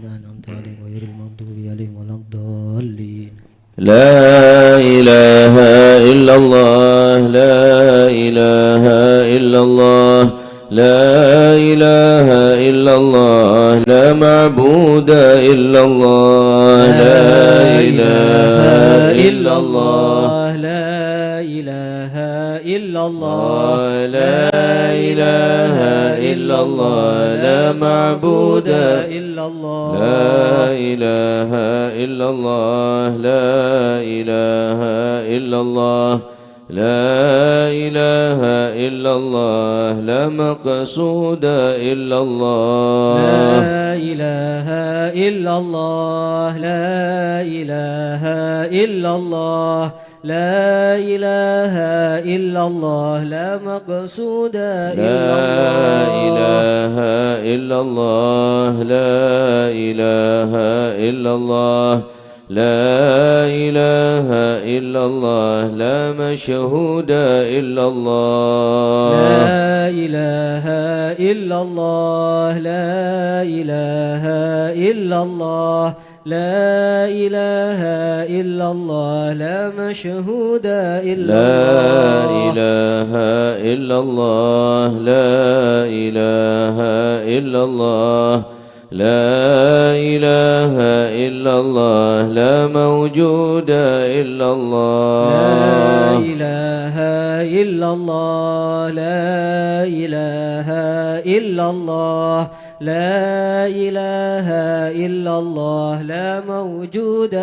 أنعمت عليهم غير المغضوب عليهم ولا الضالين. لا إله إلا الله لا إله إلا الله لا إله إلا الله لا معبود إلا الله لا إله إلا الله لا إله إلا الله لا إله إلا الله لا معبود إلا الله لا إله إلا الله لا إله إلا الله لا إله إلا الله لا مقصود إلا الله لا إله إلا الله لا إله إلا الله لا إله إلا الله لا مقصود إلا الله لا إله إلا الله لا إله إلا الله لا إله إلا الله لا مشهود إلا الله لا إله إلا الله لا إله إلا الله لا إله إلا الله لا مشهود إلا لا الله إله إلا الله لا إله إلا الله لا إله إلا الله لا موجود إلا الله لا إله إلا الله لا إله إلا الله لا إله إلا الله لا موجود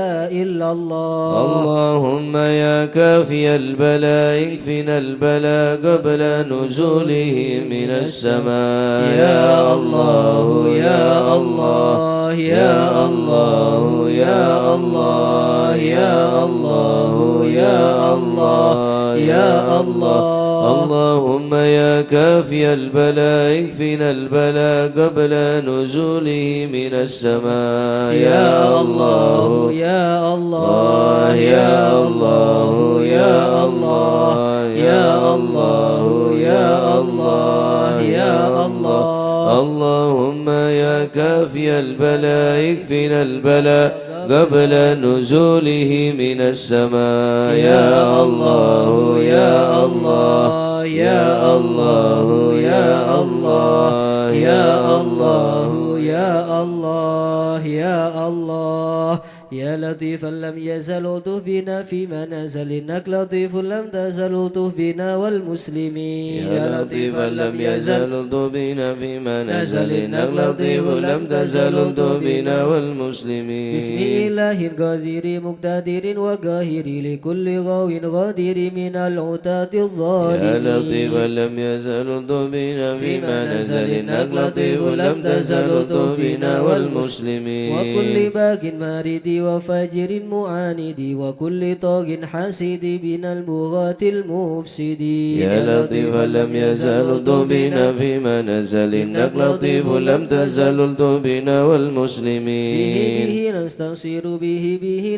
إلا الله اللهم يا كافي البلاء اكفنا البلاء قبل نزوله من السماء يا الله يا الله يا الله يا الله يا الله يا الله يا الله اللهم يا كافي البلاء اكفنا البلاء قبل نزوله من السماء يا الله يا الله يا الله يا الله يا الله يا الله يا الله اللهم يا كافي البلاء اكفنا البلاء قبل نزوله من السماء يا الله يا الله يا الله يا الله يا الله يا الله يا الله يا لطيفا لم يزل لطف بنا فيما نزل إنك لطيف لم تزل لطف بنا والمسلمين يا لطيفا لم يزل لطف بنا فيما نزل إنك لطيف لم تزل لطف بنا والمسلمين بسم الله القادر مقتدر وقاهر لكل غاو غادر من العتاة الظالمين يا لطيفا لم يزل لطف بنا فيما نزل إنك لطيف لم تزل لطف بنا والمسلمين وكل باق مارد وفاجر معاند وكل طاغ حاسد بنا البغاة المفسدين يا لطيفا لم يزل لطف بنا فيما نزل إنك لطيف لم تزل لطف بنا والمسلمين به نستنصر به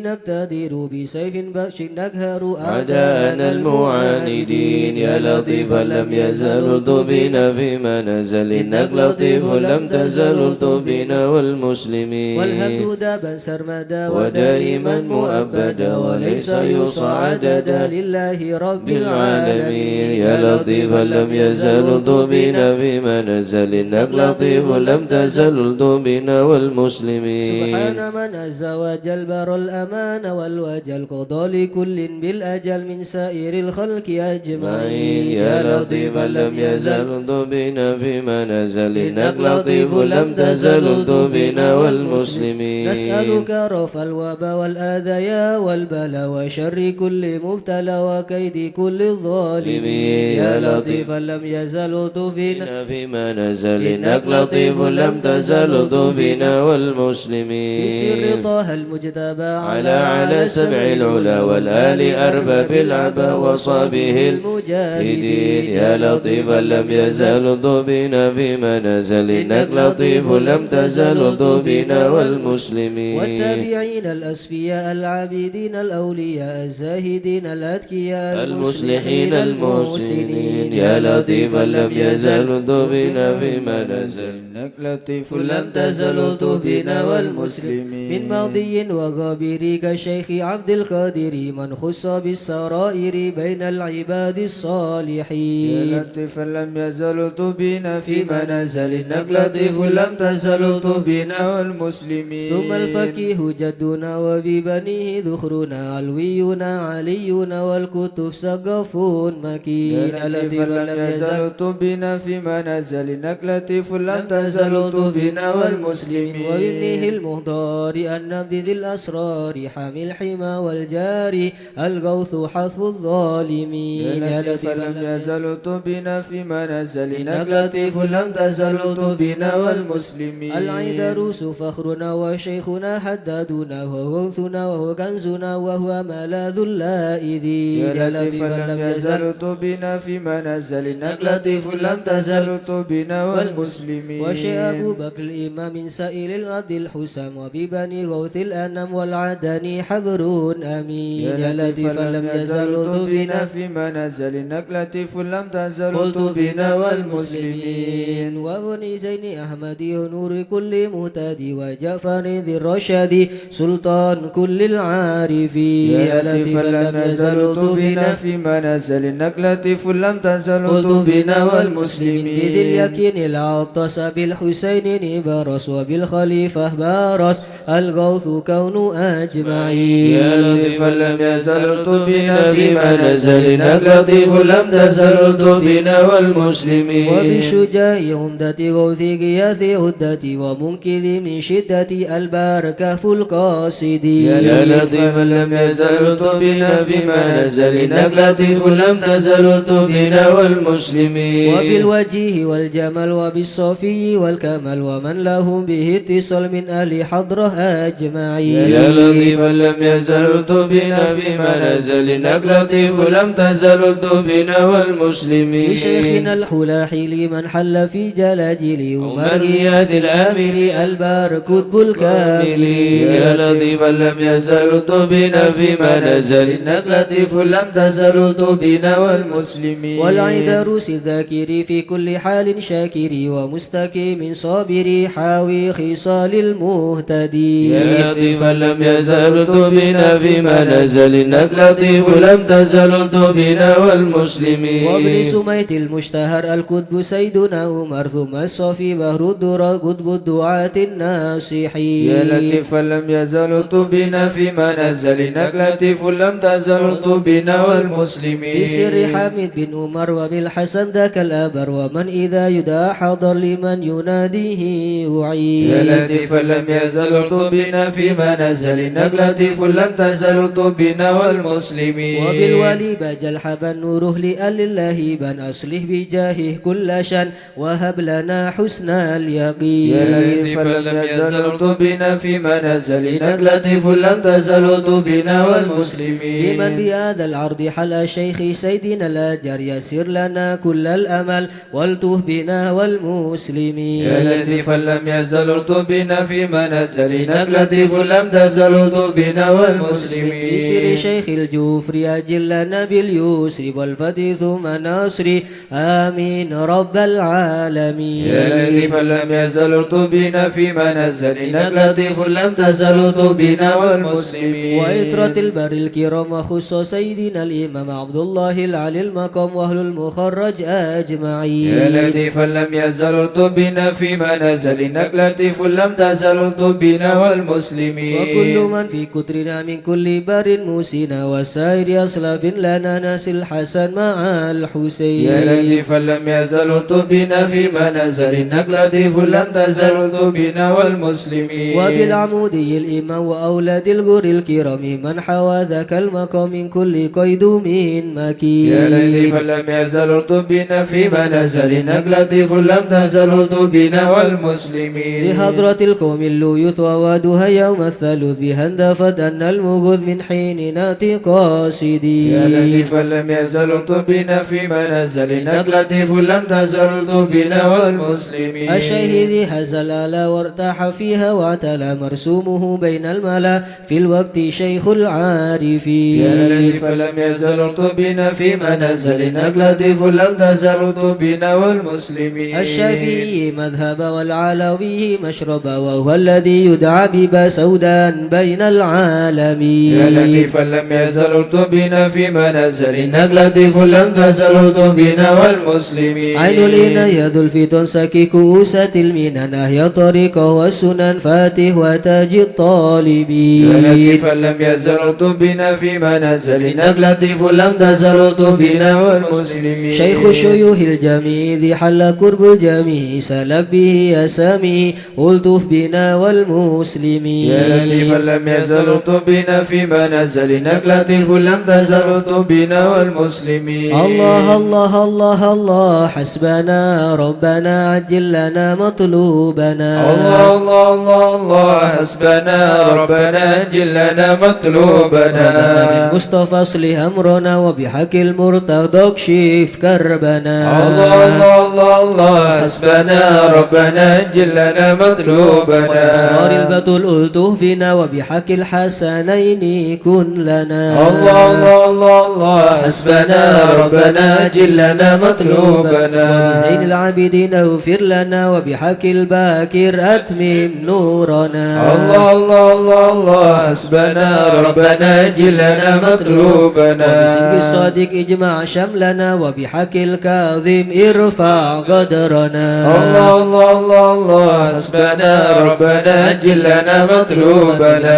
نقتدر بسيف بأس نقهر أعداءنا المعاندين يا لطيفا لم يزل لطف بنا فيما نزل إنك لطيف لم تزل لطف بنا والمسلمين والهمد دابا سرمدا ودائما مؤبدا وليس يوصى عددا لله رب بالعالمين يا لطيفا لم يزل لطف بنا فيما نزل إنك لطيف لم تزل لطف بنا والمسلمين سبحان من عز وجل بر الأمان والوجل قضى لكل بالأجل من سائر الخلق أجمعين يا لطيفا لم يزل لطف بنا فيما نزل إنك لطيف لم تزل لطف بنا والمسلمين نسألك رفع الوبا والآذى والبلاء وشر كل مبتلى وكيد كل الظالمين يا لطيفا لم يزل لطف بنا فيما نزل إنك لطيف لم تزل لطف بنا والمسلمين بسر طه المجتبى على سبع العلا والآل أرباب العبا وصابه المجاهدين يا لطيفا لم يزل لطف بنا فيما نزل إنك لطيف لم تزل تزل بنا والمسلمين والتابعين الأسفياء العابدين الأولياء الزاهدين الأتقياء المصلحين المحسنين يا لطيفا لم يزل بنا فيما نزل إنك لطيف لم تزل بنا والمسلمين من ماضي وغابر كشيخ عبد القادر من خص بالسرائر بين العباد الصالحين يا لطيفا لم يزل بنا فيما نزل إنك لطيف لم تزل بنا والمسلمين ثم الفقيه جدنا وببنيه ذخرنا علوينا علينا والكتب سقف مكين يا لطيفا لم يزل بنا فيما نزل إنك لطيف لم تزل بنا والمسلمين وابنه المهدار النبذ ذي الأسرار حامي الحمى والجار الغوث حث الظالمين يا لطيفا لم يزل بنا فيما نزل إنك لطيف لم تزل بنا والمسلمين العيدروس فخرنا وشيخنا حدادنا وغوثنا وهو كنزنا وهو ملاذ اللائذين يا لطيفا لم يزل بنا فيما نزل إنك لطيف لم تزل بنا والمسلمين وشيء أبو بكر الإمام من سائر الأرض الحسام وببني غوث الأنام والعدني حبر أمين يا لطيفا لم يزل بنا فيما نزل إنك لطيف لم تزل بنا والمسلمين وابن زين أحمد نور كل مهتدي وجعفر ذي الرشد سلطان كل العارفين يا لطيفا لم يزل بنا فيما نزل إنك لطيف لم تزل بنا والمسلمين بذي اليقين العطس بالحسين نبرس وبالخليفة بارس الغوث كون أجمعين يا لطيفا لم يزل بنا فيما نزل إنك لطيف لم تزل بنا والمسلمين وبالشجاع عمدة غوث قياس عدتي ومنكذ من شدة البركة القاصدين يا لطيفا لم يزل بنا فيما نزل إنك لطيف لم تزل بنا والمسلمين وبالوجه والجمال وبالصفي والكمال ومن لهم به اتصال من أهل حضرة أجمعين يا لطيفا لم يزل بنا فيما نزل إنك لطيف لم تزل بنا والمسلمين لشيخنا الحلاحي لمن حل في جلاجل ومريات الآمل البار كتب الكامل يا لطيفا لم يزل بنا فيما نزل إنك لطيف لم تزل بنا والمسلمين والعيدروس الذاكر في كل حال شاكر ومستقيم صابر حاوي خصال المهتدين يا لطيفا لم يزل بنا فيما نزل إنك لطيف لم تزل بنا والمسلمين وابن سميت المشتهر الكتب سيدنا عمر ثم الصفي بهر الدرى قطب الدعاة الناصحين يا لطيفا لم يزل بنا فيما نزل إنك لطيف لم تزل بنا والمسلمين بسر حامد بن عمر وبالحسن ذاك الأبر ومن إذا يدعى حضر لمن يناديه يعين يا لطيفا لم يزل بنا فيما نزل إنك لطيف لم تزل بنا والمسلمين وبالولي بجل حبا نوره لأل الله بن أصلح بجاهه كل شان وهب لنا حسن اليقين يا لطيفا لم يزل بنا فيما نزل إنك لطيف لم تزل بنا والمسلمين لمن بهذا العرض حل شيخ سيدنا الأجر يسر لنا كل الأمل والتوه بنا والمسلمين يا لطيفا لم يزل بنا فيما نزل إنك لطيف لم تزل بنا والمسلمين بسر شيخ الجوفري أجل لنا باليسر والفتح ثم نصر آمين رب العالمين يا لطيفا لم يزل بنا فيما نزل إنك لطيف لم تزل بنا والمسلمين وإطرة البر الكرام وخص سيدنا الإمام عبد الله العلي المقام وأهل المخرج أجمعين يا لطيفا لم يزل بنا فيما نزل إنك لطيف لم تزل بنا والمسلمين وكل من في كترنا من كل بر موسنا وسائر أصلاف لنا ناس الحسن مع الحسين يا لطيفا لم يزل بنا فيما نزل إنك لطيف لم تزل بنا والمسلمين وبالعمودي الإمام وأولاد الغر الكرام من حوى ذاك المقام من كل قيد من مكين يا لطيفا لم يزل بنا فيما نزل إنك لطيف لم تزل بنا والمسلمين لحضرة القوم الليوث ووادها يوم الثالوث بهندفت أن المغوث من حين ناتي قاصدين يا لطيفا لم يزل بنا فيما نزل إنك لطيف لم تزل بنا والمسلمين الشهيد هذا الآلة وارتاح فيها واعتلى مرسومه بين الملا في الوقت شيخ العارفين يا لطيفا لم يزل ارتبنا في منازل إنك لطيف لم تزل ارتبنا والمسلمين الشافعي مذهب والعلوي مشرب وهو الذي يدعى ببا سودان بين العالمين يا لطيفا لم يزل ارتبنا في منازل إنك لطيف لم تزل ارتبنا والمسلمين عين لنا يا ذو الفي تنسكي كؤوسة المنن أهي طريق والسنن فاتح وتاج الطالبين يا لطيفا لم يزل ارتبنا في منازل إنك لطيف لم تزل ارتبنا والمسلمين شيخ شيوخ الجميع ذي حل كرب الجميع سلك به أسامي ألطف بنا والمسلمين يا لطيفا لم يزل ارتبنا في منازل إنك لطيف لم تزل ارتبنا والمسلمين الله الله الله الله حسبنا ربنا عجل لنا مطلوبنا الله الله الله الله حسبنا ربنا أجل لنا مطلوبنا بالمصطفى اصلح أمرنا وبحق المرتضى اكشف كربنا الله الله الله الله حسبنا ربنا أجل لنا مطلوبنا وأسرار البتول ألطف فينا وبحق الحسنين كن لنا الله الله الله الله حسبنا ربنا أجل لنا مطلوبنا وبزين العابدين اغفر لنا وبحق الباكر أتمم نورنا الله الله الله الله حسبنا ربنا أجل لنا مطلوبنا وبسنك الصادق اجمع شملنا وبحق الكاظم ارفع قدرنا الله الله الله الله حسبنا ربنا أجل لنا مطلوبنا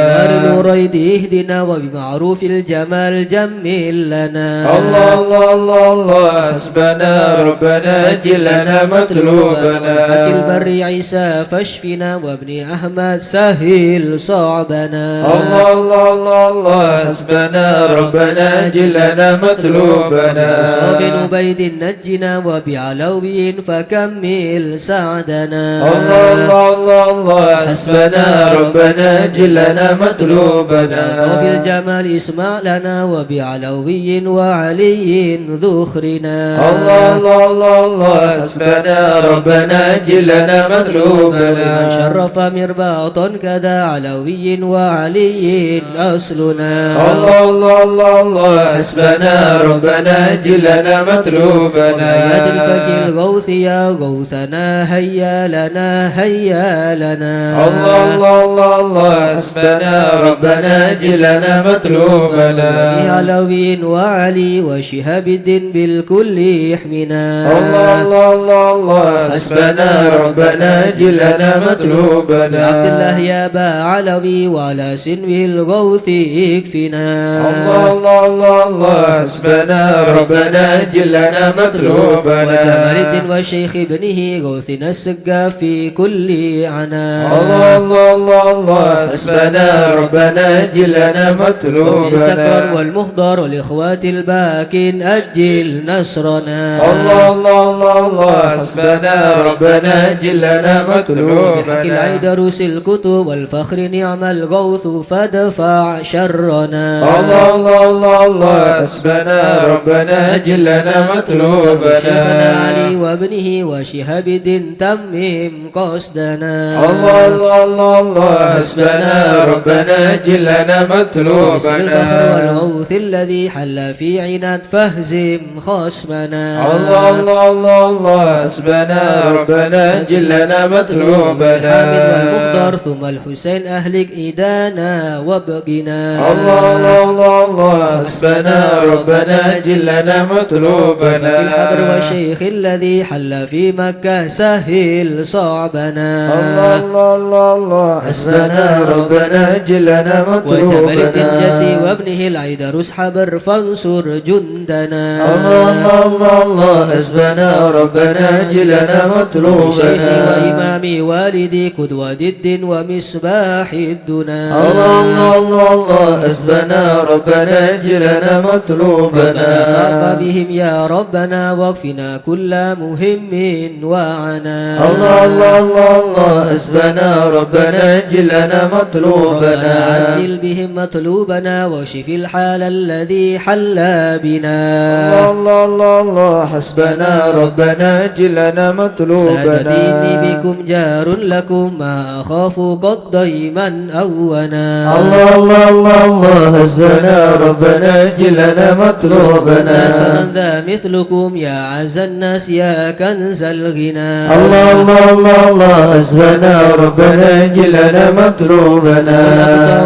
نار الريد اهدنا وبمعروف الجمال جمل لنا الله الله الله الله حسبنا ربنا أجل لنا مطلوبنا وبحق البر عيسى فاشفنا وابن أحمد سهل صعبنا الله الله الله الله حسبنا ربنا أجل لنا مطلوبنا وصاب عبيد نجنا وبعلوي فكمل سعدنا الله الله الله الله حسبنا ربنا أجل لنا مطلوبنا وبالجمال اسمع لنا وبعلوي وعلي ذخرنا الله الله الله الله حسبنا ربنا أجل لنا ومن مطلوبنا شرف مرباطا كذا علوي وعلي أصلنا الله الله الله الله حسبنا ربنا أجل لنا مطلوبنا يد الفقي الغوث يا غوثنا هيا لنا هيا لنا الله الله الله الله حسبنا ربنا أجل لنا مطلوبنا علوي وعلي وشهاب الدين بالكل يحمنا الله الله الله الله حسبنا ربنا أجل لنا مطلوبنا عبد الله يا با علوي وعلى سنوه الغوث يكفنا الله الله الله الله حسبنا ربنا أجل لنا مطلوبنا وجمال الدين وشيخ ابنه غوثنا السقا في كل عنا الله الله الله الله حسبنا ربنا أجل لنا السكر مطلوبنا والمهضر والإخوات الباكين أجل نصرنا الله الله الله الله حسبنا ربنا أجل لنا بحق مطلوبنا العيدروس الكتب والفخر نعم الغوث فدفع شرنا الله الله الله الله حسبنا ربنا أجل لنا شيخنا مطلوبنا علي وابنه وشهاب الدين تمم قصدنا الله الله الله الله حسبنا ربنا أجل لنا باسم الفخر مطلوبنا والغوث الذي حل في عناد فهزم خصمنا الله الله الله الله حسبنا ربنا أجل لنا الحامد مطلوبنا والمخضر ثم الحسين أهلك إيدانا وابقنا الله الله الله الله حسبنا ربنا أجل لنا في الحبر مطلوبنا والشيخ الذي حل في مكة سهل صعبنا الله الله الله الله حسبنا ربنا أجل لنا وجبل الدين جدي مطلوبنا وابنه العيدروس حبر فانصر جندنا الله الله الله الله حسبنا ربنا أجل لنا شيخي مطلوبنا وإمامي والدي قدوة الدين ومصباح الدنا الله الله الله الله حسبنا ربنا أجل لنا مطلوبنا فاف بهم يا ربنا واكفنا كل مهم وعنا الله الله الله الله حسبنا ربنا أجل لنا ربنا مطلوبنا عجل بهم مطلوبنا واشف الحال الذي حل بنا الله الله الله الله حسبنا ربنا أجل لنا سادتيني مطلوبنا بكم جار لكم ما أخاف قد ضيما أونا الله الله الله الله حسبنا ربنا اجل لنا مطلوبنا فمن ذا مثلكم يا عز الناس يا كنز الغنى الله الله الله الله حسبنا ربنا اجل لنا مطلوبنا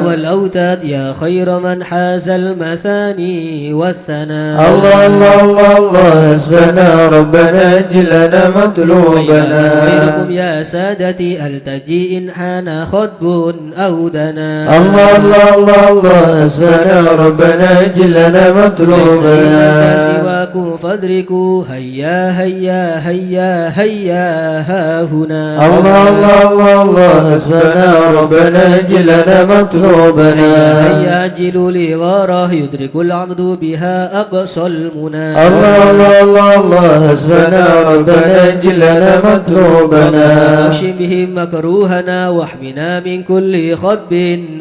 والأوتاد يا خير من حاز المثاني والثناء الله الله الله الله حسبنا ربنا اجل لنا مطلوبنا غيركم يا سادتي التجي إن حان خطب أو دنا الله الله الله الله حسبنا ربنا اجل لنا مطلوبنا سواكم فادركوا هيا هيا هيا هيا ها هنا الله الله الله الله حسبنا ربنا اجل لنا مطلوبنا هيا أجلوا لغاره يدرك العبد بها أقصى المنى الله الله الله الله حسبنا ربنا اجل لنا مطلوبنا واشم بهم مكروهنا واحمنا من كل خطب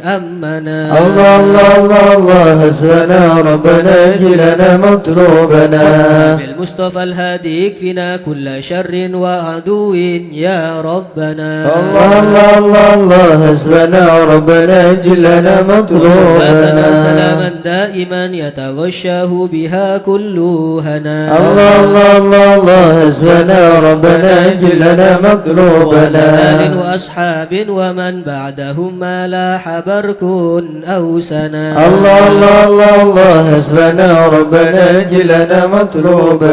أمنا الله الله الله الله حسبنا ربنا اجل لنا مطلوبنا بالمصطفى الهادي يكفنا كل شر وعدو يا ربنا الله الله الله الله حسبنا ربنا اجل لنا مطلوبنا سلاما دائما يتغشاه بها كل هنا الله الله الله الله حسبنا ربنا اجل لنا مطلوبنا وآل وأصحاب ومن بعدهم ما لاح برك أو سنا الله الله الله الله حسبنا ربنا اجل لنا مطلوبنا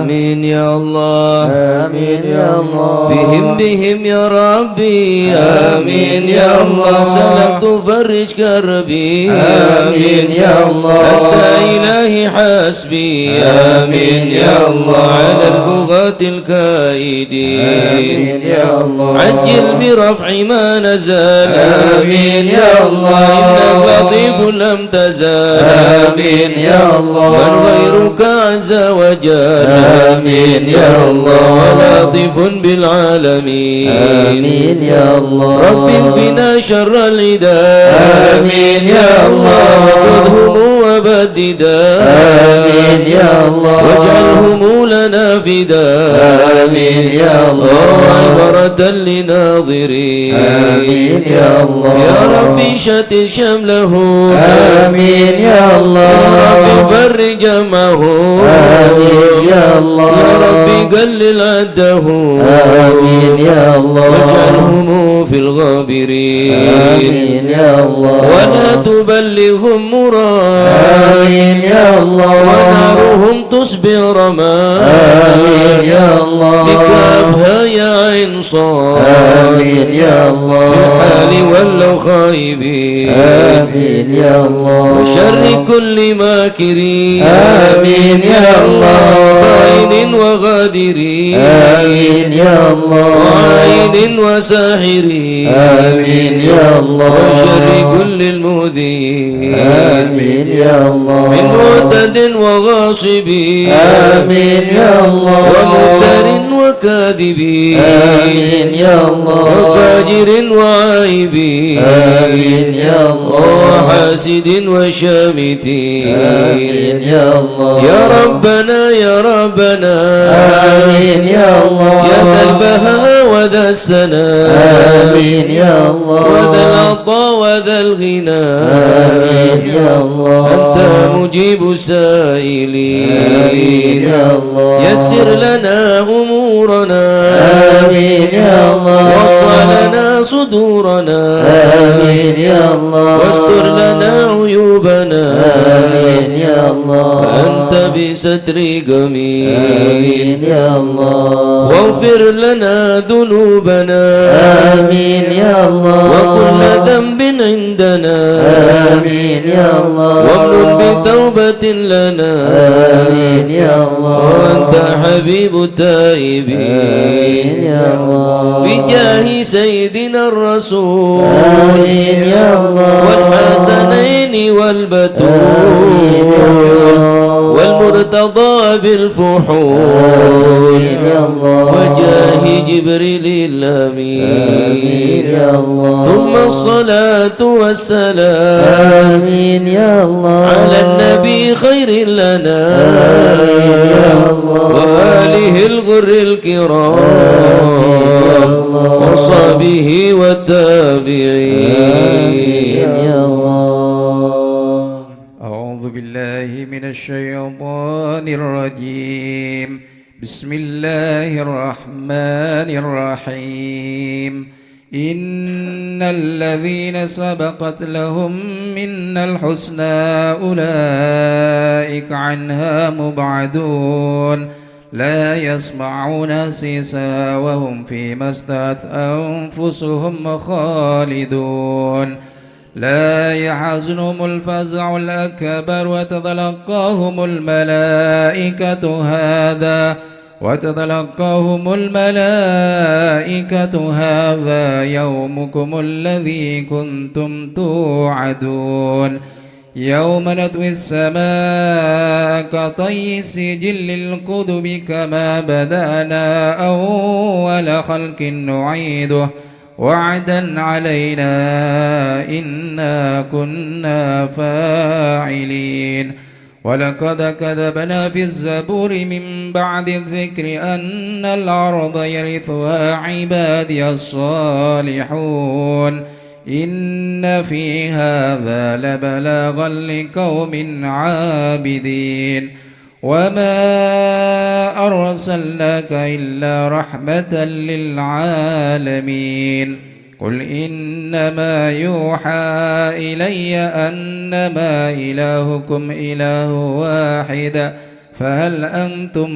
آمين يا الله آمين يا الله بهم يا ربي آمين يا الله سلمت فرج كربي آمين يا الله أنت إلهي حسبي آمين يا الله على البغاة الكائدين آمين يا الله عجل برفع ما نزل آمين يا الله إنك لطيف لم تزال آمين يا الله من غيرك عز وجل آمين يا الله ولطيف بالعالمين آمين يا الله رب اكفنا شر العدا آمين يا الله خذهم وبددا آمين يا الله واجعلهم لنا فدا آمين يا الله عبرة لناظرين آمين يا الله يا ربي شتت شمله آمين يا الله يا ربي فرج جمعه آمين يا الله يا ربي قلل عده آمين يا الله واجعلهم في الغابرين آمين يا الله ولا تبلغهم مراد آمين يا الله ونارهم تصبح رماد آمين يا الله بكابها يا عين صاد آمين يا الله بالحال ولوا خايبين آمين يا الله وشر كل ماكرين آمين يا الله خائن وغادرين آمين يا الله وعين وساحرين آمين يا الله وشر كل المؤذين آمين يا الله من معتد وغاصبين آمين يا الله ومفتر وكاذبين آمين يا الله وفاجر وعائبين آمين يا الله وحاسد وشامتين آمين يا الله يا ربنا يا ربنا آمين يا الله يا ذا البهاء وذا السناء آمين يا الله وذا العطاء وذا الغنى آمين يا الله أنت مجيب السائلين آمين يا الله يسر لنا أمورنا آمين يا الله وصل لنا صدورنا آمين يا الله واستر لنا عيوبنا آمين يا الله أنت بستر جميل آمين يا الله واغفر لنا ذنوبنا آمين يا الله وكل ذنب عندنا آمين يا الله وامنن بتوبة لنا آمين يا الله وأنت حبيب التائبين آمين يا الله بجاه سيدنا الرسول آمين يا الله والحسنين والبتول آمين يا الله المرتضى بالفحول يا الله وجاه جبريل الأمين يا الله ثم الصلاة والسلام آمين يا الله على النبي خير الأنام يا الله وآله الغر الكرام وصحبه والتابعين يا الله. أعوذ بالله من الشيطان الرجيم. بسم الله الرحمن الرحيم. إن الذين سبقت لهم منا الحسنى أولئك عنها مبعدون لا يسمعون سيسا وهم فيما اشتهت أنفسهم خالدون لا يحزنهم الفزع الأكبر وتتلقاهم الملائكة هذا يومكم الذي كنتم توعدون يوم نطوي السماء كطي السجل للكتب كما بدأنا أول خلق نعيده وعدا علينا إنا كنا فاعلين ولقد كذبنا في الزبور من بعد الذكر أن الأرض يرثها عبادي الصالحون إن في هذا لبلاغا لقوم عابدين وما أرسلناك إلا رحمة للعالمين قل إنما يوحى إلي أنما إلهكم إله واحد فهل أنتم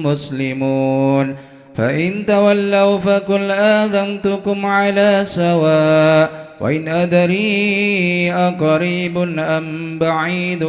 مسلمون فإن تولوا فقل آذنتكم على سواء وإن أدري أقريب أم بعيد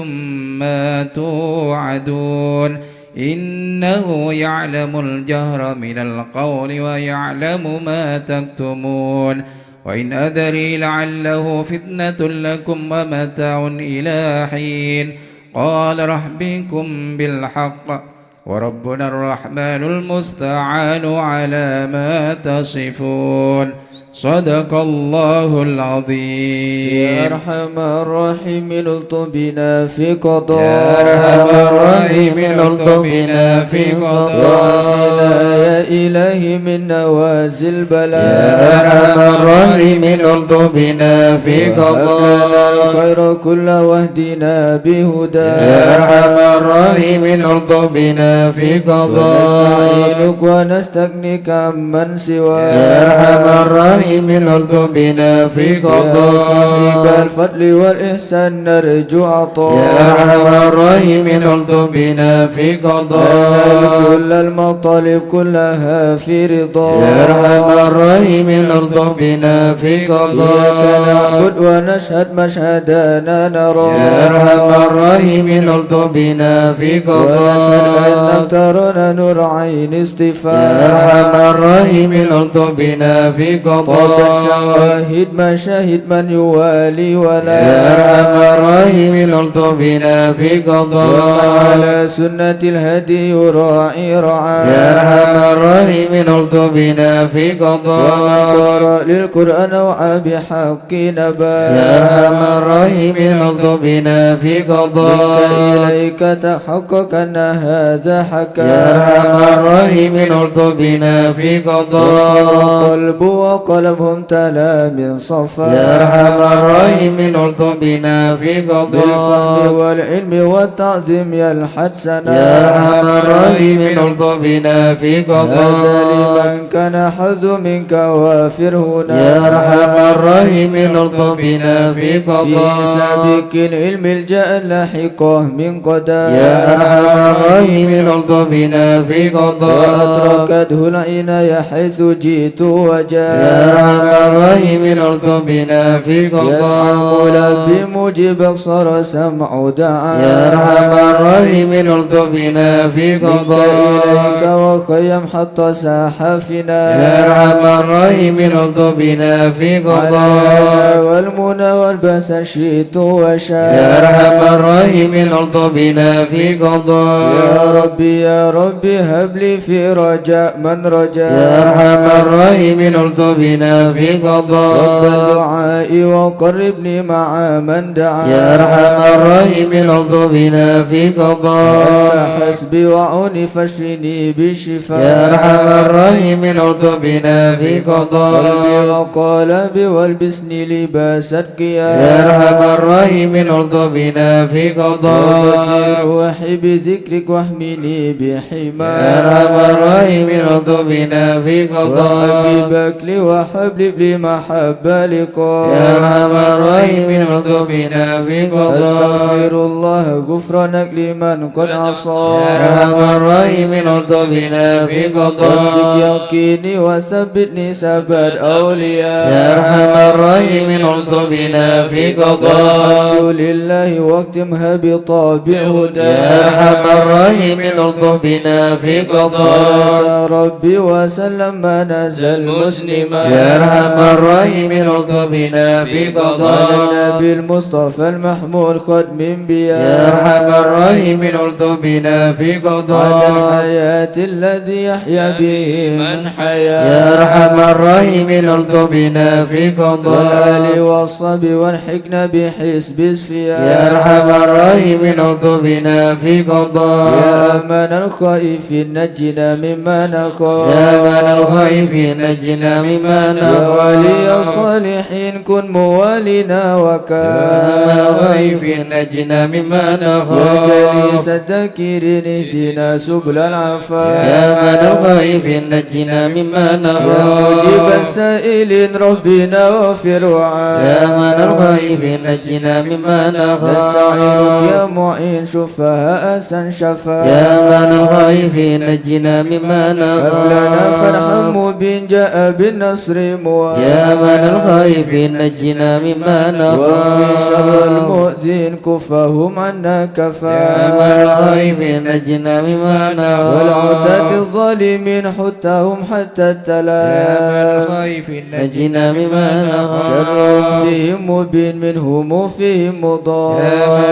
ما توعدون إنه يعلم الجهر من القول ويعلم ما تكتمون وإن أدري لعله فتنة لكم ومتاع إلى حين قال ربكم بالحق وربنا الرحمن المستعان على ما تصفون صدق الله العظيم. يا أرحم الراحمين الطف بنا في قضاء يا أرحم الراحمين الطف بنا في قضاء يا إلهي من نوازل البلاء يا أرحم الراحمين الطف بنا في قضاء الخير كله واهدنا بهدى يا أرحم الراحمين الطف بنا في قضاء ونستعينك ونستغنيك عمن سواك يا أرحم الراحمين الطف بنا في يا صاحب قضاء الفضل والإحسان نرجو عطاء يا أرحم الراحمين الطف بنا في ننال قضاء كل المطالب كلها في رضا يا أرحم الراحمين الطف بنا في إياك قضاء نعبد ونشهد مشهدنا نرى يا أرحم الراحمين الطف بنا في ونشهد قضاء أنك ترانا نور عين اصطفاء يا أرحم الراحمين الطف بنا في طاب قضاء الشواهد ما شهد من يوالي ولا يا أرحم الراحمين الطف بنا في ومن قضاء على سنة الهدي يراعي رعاه يا أرحم الراحمين الطف بنا في ومن قضاء قرأ للقرآن وعى بحق نبات يا أرحم الراحمين الطف بنا في منك قضاء إليك تحقق أن هذا حكى يا أرحم الراحمين الطف بنا في وصار قضاء قلب وقلبهم تلا من صفا يا أرحم الراحمين الطف بنا في بالفهم قضاء والعلم والتعظيم يلحد سنا يا أرحم الراحمين الطف بنا في هذا قضاء لمن كان حظ منك وافر هنا يا أرحم الراحمين الطف بنا في في قضاء سابق العلم الجاء لاحقه من قدام يا أرحم الراحمين الطف بنا في قضاء وأدركته العناية حيث جئت وجاء يا أرحم الراحمين الطف بنا في يسعى قضاء ملبي مجيبك صار سمع دعاء يا أرحم الراحمين الطف بنا في منك إليك قضاء وخيم حتى ساح في علينا يا أرحم الراحمين الطف بنا في قضاء والمنى والبأس شئت وشاء يا أرحم الراحمين الطف بنا في قضاء يا ربي هب لي في رجاء من رجاء يا أرحم الراحمين الطف بنا في رب قضاء دعائي وقربني مع من دعا يا أرحم الراحمين الطف بنا في قضاء أنت حسبي وعوني فاشفني بشفاء يا أرحم الراحمين الطف بنا في قضاء قلبي وقلبي والبسني لباس القيام يا أرحم الراحمين الطف بنا في قضاء روحي بذكرك واحميني بحماك يا أرحم الراحمين الطف بنا في قضاء وحبيبك لي وحبب لي محبة لقاء يا أرحم الراحمين الطف بنا في قضاء أستغفر الله غفرانك لمن قد عصى يا أرحم الراحمين الطف بنا في واصدق قضاء يقيني وثبتني ثبات أولياء يا أرحم الراحمين الطف بنا في قضاء الحمد لله واختمها بطابع هدى يا أرحم الراحمين الطف بنا في قضاء يا ربي وسلم ما نزل مسلما يا أرحم الراحمين الطف بنا في على قضاء النبي المصطفى المحمود ختم بيا يا أرحم الراحمين الطف بنا في على قضاء الحياة الذي يحيا به من حيا يا أرحم الراحمين الطف بنا في قضاء والآل والصحب والحكم بحسب السفيا يا أرحم الراحمين الطف بنا في قضاء يا أمن الخائفين نجنا مما نخاف يا من الخائفين نجنا مما يا نخاف ولي الصالحين كن موالنا يا من وكان الخائفين نجنا مما يا نخاف جليس الذاكرين اهدنا سبل العفاف يا من الخائفين نجنا مما يا مجيب نخاف السائلين ربنا واغفر وعاف يا من الخائفين نجنا مما نستعينك يا نخاف معين شفاء أسن شفاء يا من الخائفين نجنا مما هب لنا فرحا نخاف مبين جاء بالنصر مواب يا من الخائفين نجنا مما وفي شر نخاف المؤذين كفاهم عنا يا من كفاء الخائفين نجنا مما والعتاة نخاف الظالمين حتهم حتى يا من التلاف الخائفين نجنا مما شر نخاف فيهم مبين منهم فيهم يا من مضار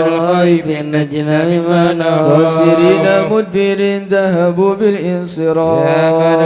الخائفين نجنا مما خاسرين نخاف مدبرين ذهبوا يا من بالانصراف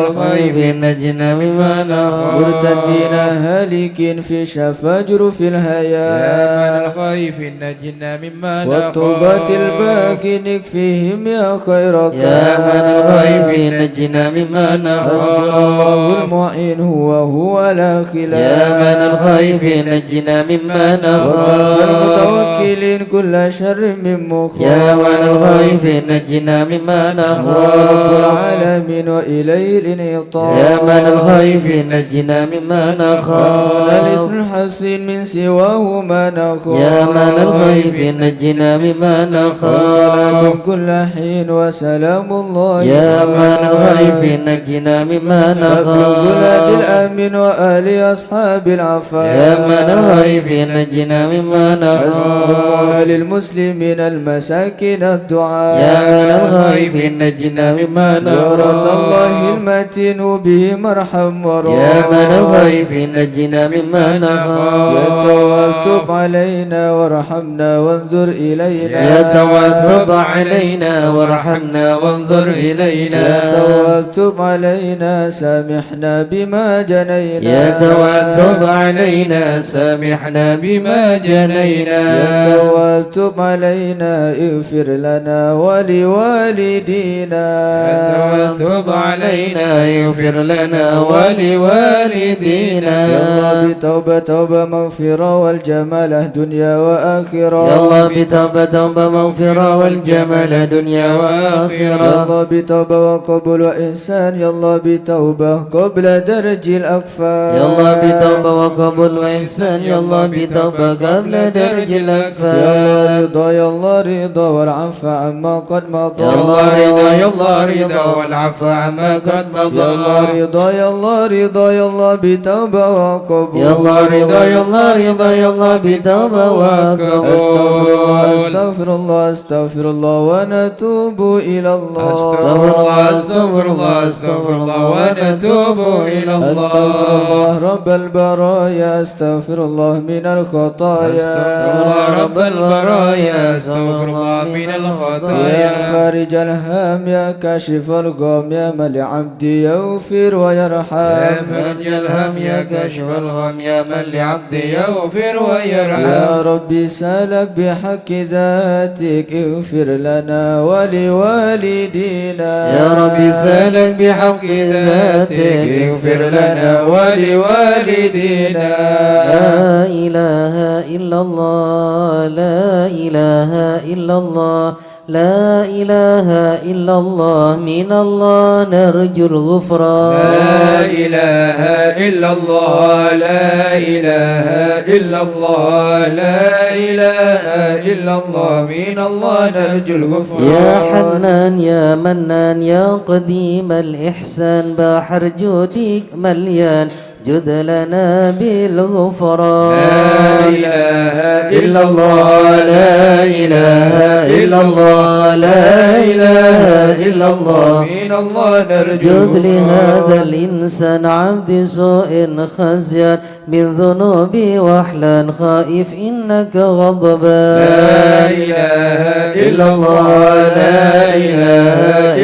الخائفين نجنا مما نخاف مرتدين هالكين في شفاجر في يا من الهيا الخائفين نجنا مما والطوبات نخاف الباكي نكفيهم يا خيرك يا من الخائفين نجنا مما حسبنا الله نخاف المعين هو لا خلاف يا من الخائفين نجنا مما وكفى نخاف المتوكلين كل شر من مخاف يا من الخائفين نجنا مما هو رب نخاف العالمين وإليه الانعطاف يا من الخائفين نجنا مما فقال الاسم نخاف الحسين من سواه ما نخاف يا من الخائفين نجنا مما وصلاة نخاف كل حين وسلام الله يا من الخائفين نجنا مما فاكرم بلاد نخاف الأمن وآل أصحاب العفاف يا من الخائفين نجنا مما حسبهم نخاف للمسلمين المساكين الدعاء يا من الخائفين نجنا مما ورد الله نخاف المتين به مرحم ورحم يا من الخائفين نجنا مما يا نخاف تواب تب علينا وارحمنا وانظر إلينا يا تواب علينا وارحمنا وانظر يا إلينا تواب تب علينا سامحنا بما جنينا يا تواب علينا سامحنا بما يا جنينا تواب تب علينا اغفر لنا ولوالدينا يا تواب علينا يغفر لنا ولوالدينا يلا بتوبة توبة مغفرة والجمال دنيا وآخرة يلا بتوبة توبة مغفرة والجمال دنيا وآخرة يلا بتوبة وقبول وإنسان يلا بتوبة قبل درج الأكفاء يلا بتوبة وقبول وإحسان يلا بتوبة قبل درج يلا الأكفاء رضا يلا رضا والعفو عما قد مضى يلا رضا والعفو عما قد مضى يلا رضا يلا رضا يلا بتوبة وقبول يلا رضا يلا بتوبة وقبول. أستغفر الله أستغفر الله ونتوب إلى الله. أستغفر الله أستغفر الله أستغفر الله ونتوب إلى الله. أستغفر الله رب البرايا أستغفر الله من الخطايا. أستغفر الله رب البرايا أستغفر الله من الخطايا. يا خارج الهم يا كاشف الغم يا من لعبدي يغفر ويرحم. يا فرج الهم يا كاشف الغم يا من لعبدي يغفر ويرحم. يا ربي سألك بحق ذاتك اغفر لنا ولوالدينا. يا ربي سألك بحق ذاتك اغفر لنا ولوالدينا. لا إله إلا الله لا إله إلا الله لا إله إلا الله من الله نرجو الغفران. لا إله إلا الله لا إله إلا الله لا إله إلا الله من الله نرجو الغفران. يا حنان يا منان يا قديم الإحسان بحر جودك مليان جد لنا بالغفران. لا إله إلا الله لا إله إلا الله لا إله إلا الله من الله نرجو جد لهذا الإنسان عبد سوء خزيان من ذنوبي وحلا خائف إنك غضبان. لا إله إلا الله لا إله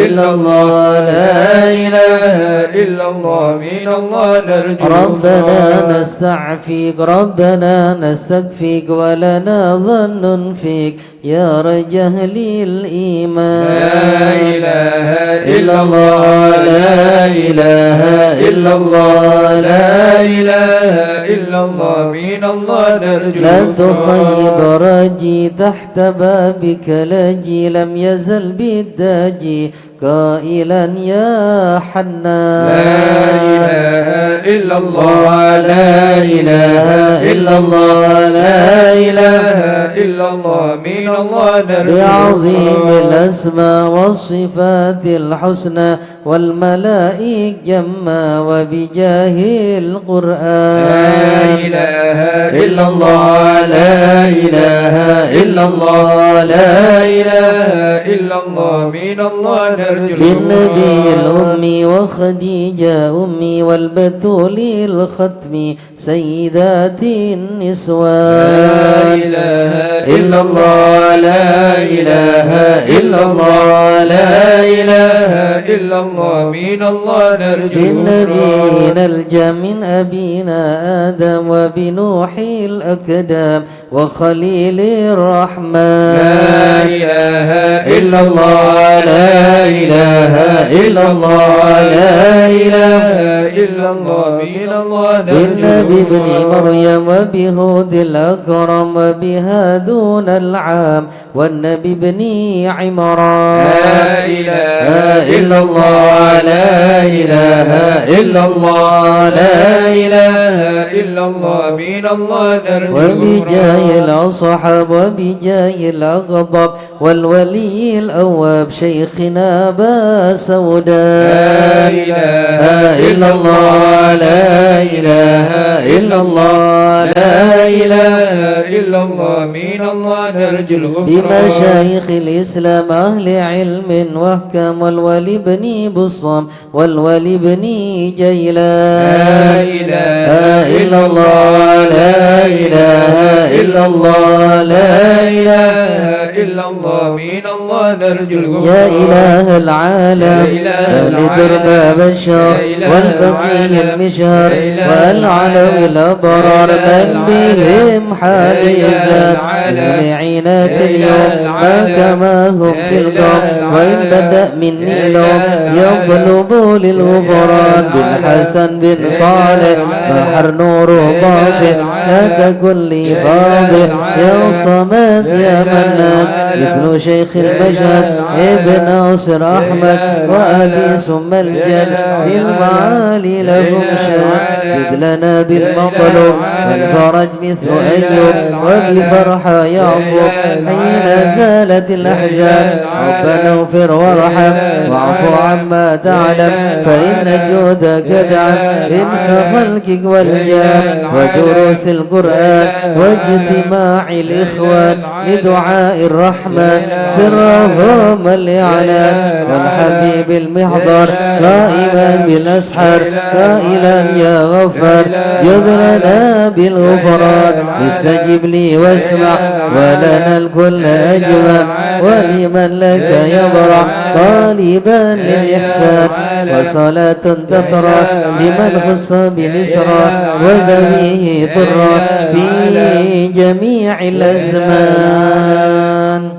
إلا الله لا إله إلا الله من الله نرجو ربنا نستعفيك ربنا نستكفيك ولنا ظن فيك يا رجال الإيمان. لا إله إلا الله لا إله إلا الله لا إله إلا الله من الله نرجو. لا تخيب رجي تحت بابك لجي لم يزل بالداجي قائلا يا حنان. لا إله إلا الله لا إله إلا الله لا إله إلا الله من الله نرجو. بعظيم الأسماء والصفات الحسنى والملائك جما وبجاه القرآن. لا إله إلا الله لا إله إلا الله لا إله إلا الله من الله نرجو. بالنبي الأمي وخديجة أمي والبتول الختم سيدات النسوان. لا إله إلا الله لا إله إلا الله لا إله إلا الله من الله نرجو. بالنبينا الجم من أبينا آدم وبنوح الأقدام وخليل الرحمن. لا إله إلا الله لا إله إلا الله لا إله إلا الله من الله بالنبي ابن مريم وبهود الأكرم وبهادون العام والنبي ابن عمران. لا إله إلا الله لا إله إلا الله لا إله إلا الله من الله نرجو. وبجاه الأصحاب وبجاه الأغضب والولي الأواب شيخنا أبا سوداء. لا إله إلا الله لا إله إلا الله لا إله إلا الله من الله نرجو الغفران. بمشايخ الإسلام أهل علم وحكم والولي بن بصام والولي بن جيلان. لا إله إلا الله لا إله إلا الله لا إله إلا الله من الله نرجو الغفران. يا إله العالم لتربى بشر والفقيه المشهر والعلوي الأبرار من بهم حال يزال لعينات اليوم ما كما هم في القوم وإن بدأ مني لوم يطلب للغفران. بالحسن بن صالح بحر نور باطل لا تكن لي فاضل يا صمد يا من العنان مثل شيخ المشهد ابن ناصر أحمد وأبي ثم الجد للمعالي لهم شان زد لنا بالمطلوب والفرج مثل أيوب وبفرحة يعقوب حين زالت الأحزان ربنا اغفر وارحم واعف عما تعلم فإن جودك دعم إنس خلقك والجاه ودروس القرآن واجتماع الإخوان لدعاء الرحمن سرهم الإعلان والحبيب المحضر قائما بالأسحار قائلا يا غفار جد لنا بالغفران استجب لي واسمع ولنا الكل أجمع ولمن لك يضرع طالبا للإحسان وصلاة تطرى لمن خص بالإسراء وذويه ضرا في جميع الأزمان.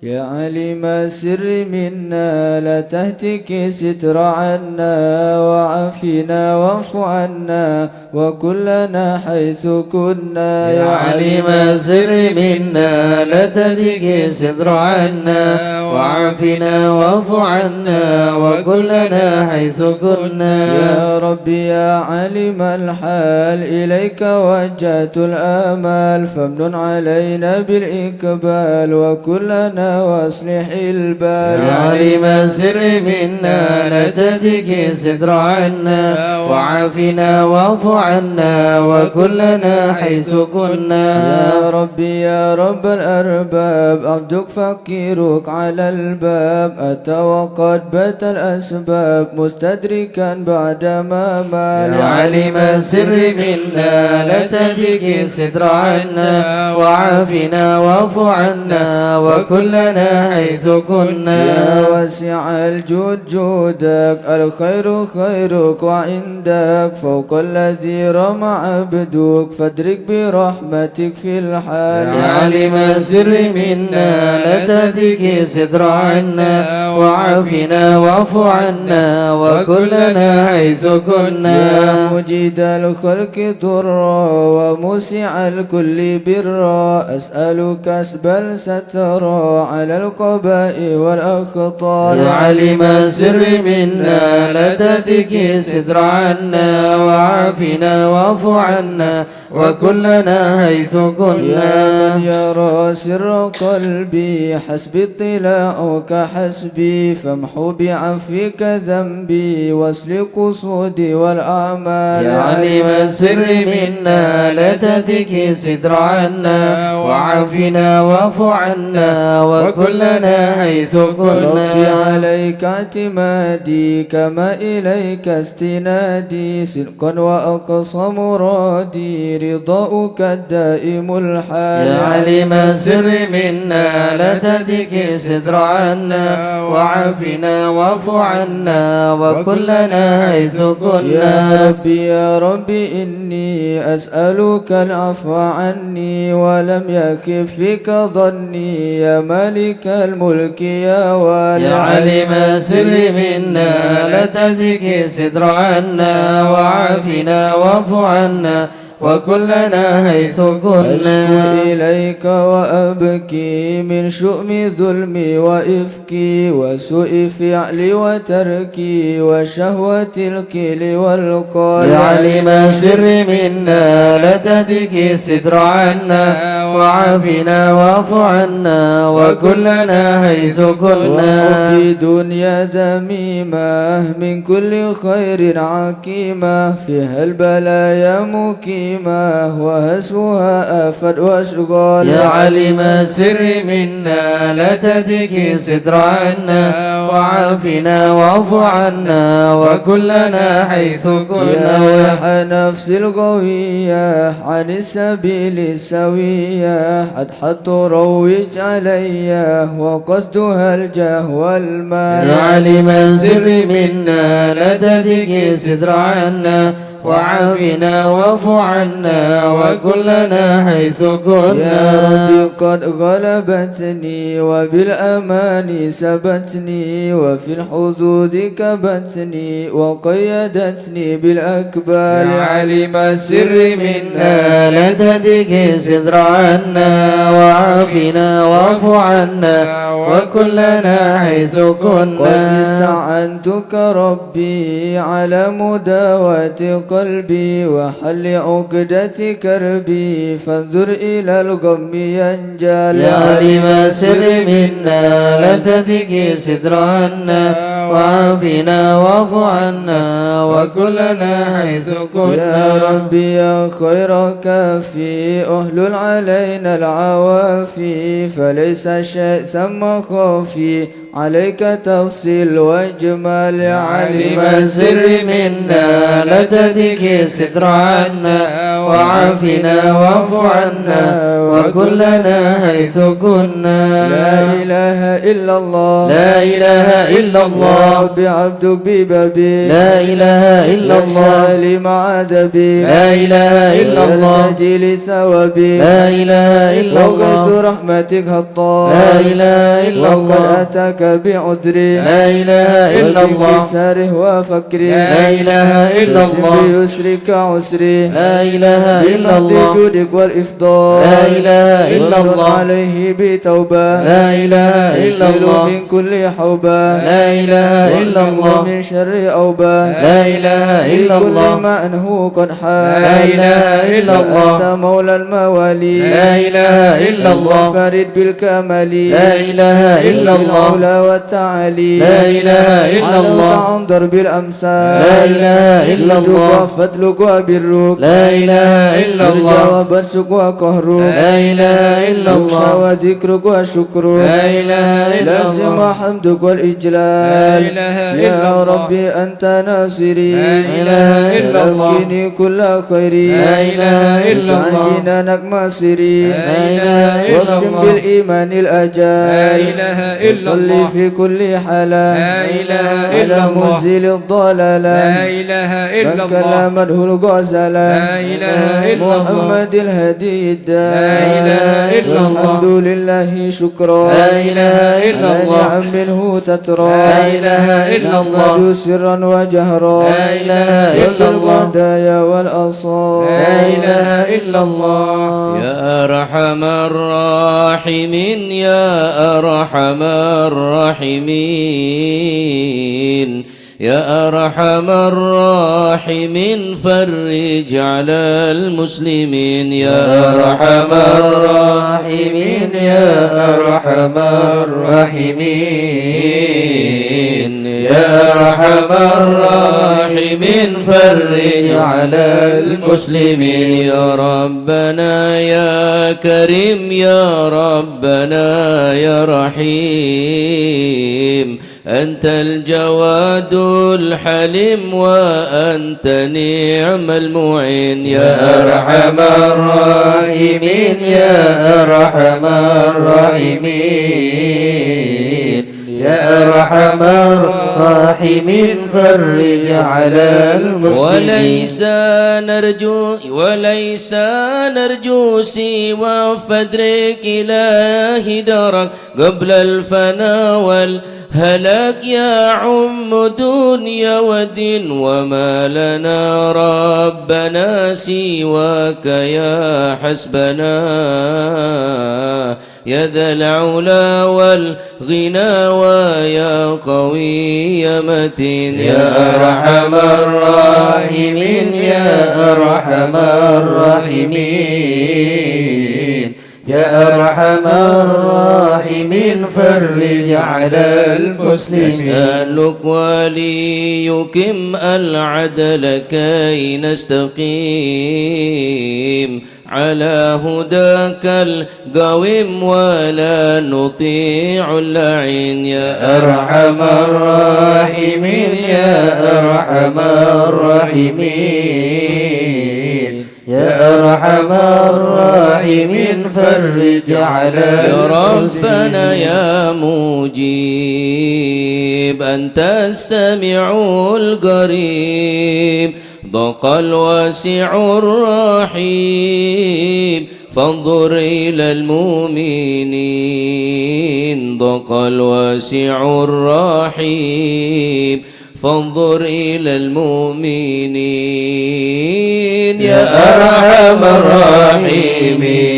يا عليم السر منا لا تهتك ستر عنا وعافنا واعف عنا وكلنا حيث كنا. يا عليم السر منا لا تهتك ستر عنا وعافنا واعف عنا وكلنا حيث كنا. يا ربي يا عليم الحال إليك وجهت الآمال فامنن علينا بالإقبال وكلنا واصلح البال. يا عليم السر منا لا تهتك ستر عنا وعافنا واعف عنا وكلنا حيث كنا. يا ربي يا رب الأرباب عبدك فقيرك على الباب أتى وقد بات الأسباب مستدركا بعدما مال. يا عليم السر منا لا تهتك ستر عنا وعافنا واعف عنا وكلنا حيث كنا. يا واسع الجود جودك الخير خيرك وعندك فوق الذي رمى عبدك فادرك برحمتك في الحال. يا عليم السر منا لا تهتك ستر عنا وعافنا واعف عنا وكلنا حيث كنا. يا مجيد الخلق ضرا وموسع الكل برا أسألك كسب السترا على القباء والأخطار. يا عليم السر منا لا تهتك ستر عنا وعافنا واعف عنا وكلنا حيث كنا. يا من يرى سر قلبي حسبي اطلاعك حسبي فامحو بعفوك ذنبي واسلك قصودي والأعمال. يا عليم السر منا لا تهتك ستر عنا وعافنا واعف عنا وكلنا حيث كنا. ربي عليك اعتمادي كما إليك استنادي صدقا وأقصى مرادي رضاؤك الدائم الحال. يا عليم السر منا لا تهتك ستر عنا وعافنا واعف عنا وكلنا حيث كنا. يا ربي يا ربي إني أسألك العفو عني ولم يكف فيك ظني يا مالك الملك يا والي. يا عليم السر منا لا تهتك ستر عنا وعافنا واعف عنا وكلنا حيث كنا. أشكو إليك وأبكي من شؤم ظلمي وإفكي وسوء فعلي وتركي وشهوة الكيل والقال. يا عليم السر منا لا تهتك ستر عنا وعافنا واعف عنا وكلنا حيث كنا. وفي دنيا ذميمة من كل خير عكيمة فيها البلايا مقيمة وهسوها آفات واشغال. يا عليم السر منا لا تهتك ستر عنا وعافنا واعف عنا وكلنا حيث كنا. يا ويح نفس الغوية عن السبيل السوية حتى تروج علي وقصدها الجاه والمال. يا عليم السر منا لا تهتك ستر عنا وعافنا واعف عنا وكلنا حيث كنا. يا ربي قد غلبتني وبالأمان سبتني وفي الحدود كبتني وقيدتني بالأكبال. علم السر منا لا تهتك الستر عنا وعافنا واعف عنا وكلنا حيث كنا. قد استعنتك ربي على مداواة قلبي وحل عقدة كربي فانظر إلى الغم ينجل. يا علم السر منا لا تهتك الستر عنا وعافنا واعف عنا وكلنا حيث كنا. يا ربي يا خير كافي أهل علينا العوافي فليس شيء ثم خافي عليك تفصيل واجمال. يا علم السر منا لا تهتك الستر عنا وعافنا واعف عنا وكلنا حيث كنا. لا إله إلا الله لا إله إلا الله ربي عبدك ببابي لا إله إلا الله لي مع أدبي لا إله إلا الله تجي لثوابي لا إله إلا الله وغيث رحمتك هطال لا إله إلا وقد الله أتاك بعذري لا إله إلا الله بكساره وفكري لا إله إلا الله بيسرك عسري لا إله إلا بمد الله جودك والإفضال لا إله إلا وانظر الله عليه بتوبة لا إله إلا يسل الله من كل حوبة لا إله إلا واغسله الله من شر أوبة لا إله إلا كل الله ما أنه قد حال لا إله إلا الله أنت مولى الموالي لا إله إلا الله فرد بالكمال لا إله إلا الله العلا والتعالي لا إله إلا علوت الله عن ضرب الأمثال لا إله إلا جودك الله وفضلك وبرك لا إله إلا الله وبرشك وقهرك لا إله إلا الله وذكرك وشكرك لا إله إلا لازم الله حمدك والإجلال لا إله إلا يا الله ربي أنت ناصري لا إله إلا الله لكني كل خيري لا إله إلا الله واجعل جنانك مصيري لا إله إلا واختم الله بالإيمان الأجال لا إله إلا وصلي الله في كل حال لا إله إلا على الله مزيل الضلال لا إله إلا من الله كلمته الغزل لا إله إلا الله محمد الهدي الدال لا إله إلا الله والحمد لله شكرا لا إله إلا على الله نعم منه تترى لا إله إلا الله نحمد سرا وجهرا لا إله إلا الله والهدايا والأصال لا إله إلا الله يا أرحم الراحمين يا أرحم الراحمين يا أرحم الراحمين فرج على المسلمين يا أرحم الراحمين يا أرحم الراحمين يا أرحم الراحمين فرج على المسلمين يا ربنا يا كريم يا ربنا يا رحيم أنت الجواد الحليم وأنت نعم المعين يا أرحم الراحمين يا أرحم الراحمين يا أرحم الراحمين فرج على المسلمين وليس نرجو سوى فدرك إلهي درك قبل الفناء والهلاك يا عم دنيا ودين وما لنا ربنا سواك يا حسبنا يا ذا العلا والغنى ويا قوي يا متين يا أرحم الراحمين يا أرحم الراحمين يا أرحم الراحمين فرج على المسلمين نسألك وليكم العدل كي نستقيم على هداك القويم ولا نطيع اللعين يا أرحم الراحمين يا أرحم الراحمين يا أرحم الراحمين فرج على يا ربنا يا مجيب أنت السميع القريب ضاق الواسع الرحيم فانظر إلى المؤمنين ضاق الواسع الرحيم فانظر إلى المؤمنين يا أرحم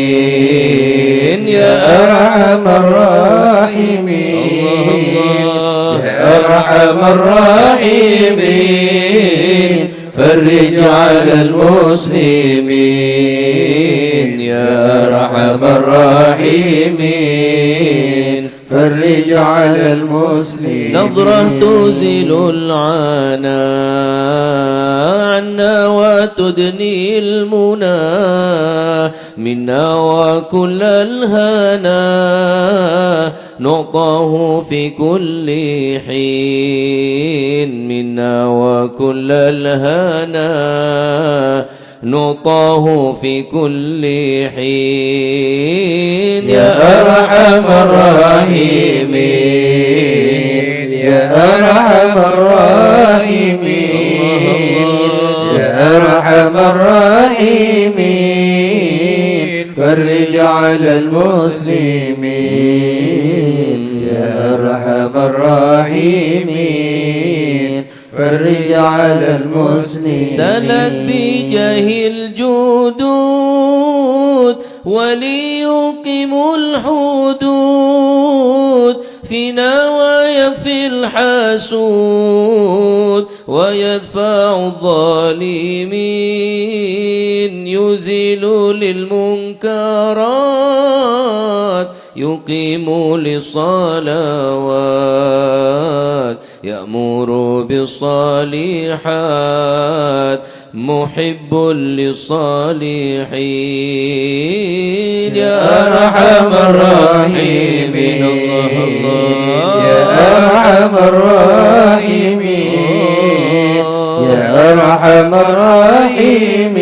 الراحمين يا أرحم الراحمين يا أرحم الراحمين فرج على المسلمين يا أرحم الراحمين فرج على المسلمين نظرة تزيل العنا عنا وتدني المنى منا وكل الهنا نعطاه في كل حين منا وكل الهنا نعطاه في كل حين يا أرحم الراحمين يا أرحم الراحمين يا أرحم الراحمين فرج على المسلمين يا أرحم الراحمين فرج على المسلمين سلك بجاه الجدود وليقيم الحدود فينا ويكفي الحسود ويدفع الظالمين يزيل للمنكرات يقيم للصلوات يأمر بالصالحات محب للصالحين يا أرحم الراحمين يا أرحم الراحمين يا أرحم الراحمين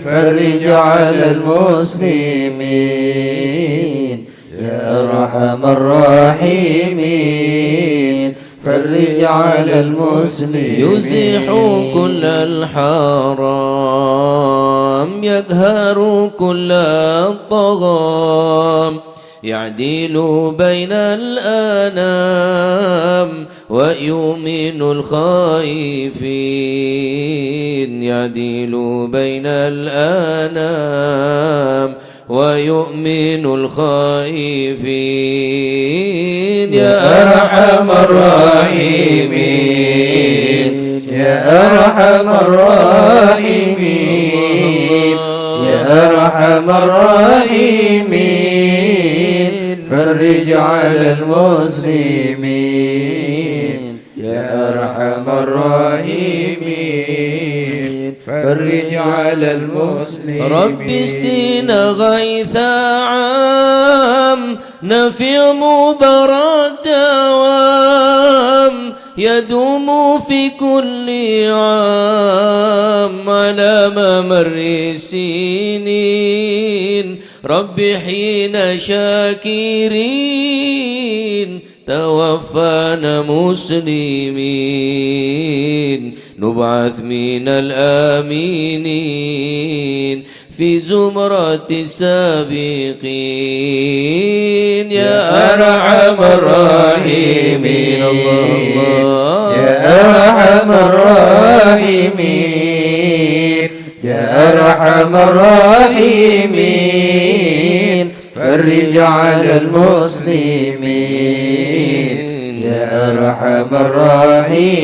فرج على المسلمين يا أرحم الراحمين فرج على المسلمين يزيح كل الحرام يقهر كل الطغام يعدل بين الأنام ويؤمن الخائفين يعدل بين الأنام ويؤمن الخائفين يا أرحم الراحمين يا أرحم الراحمين يا أرحم الراحمين فرج على المسلمين يا أرحم الراحمين فرج على المسلمين رب اسقنا غيثا عام نفع مبارك دوام يدوم في كل عام على ممر السنين رب حين شاكرين توفانا مسلمين نبعث من الآمنين في زمرة السابقين يا أرحم الراحمين يا أرحم الراحمين يا أرحم الراحمين فرج على المسلمين يا أرحم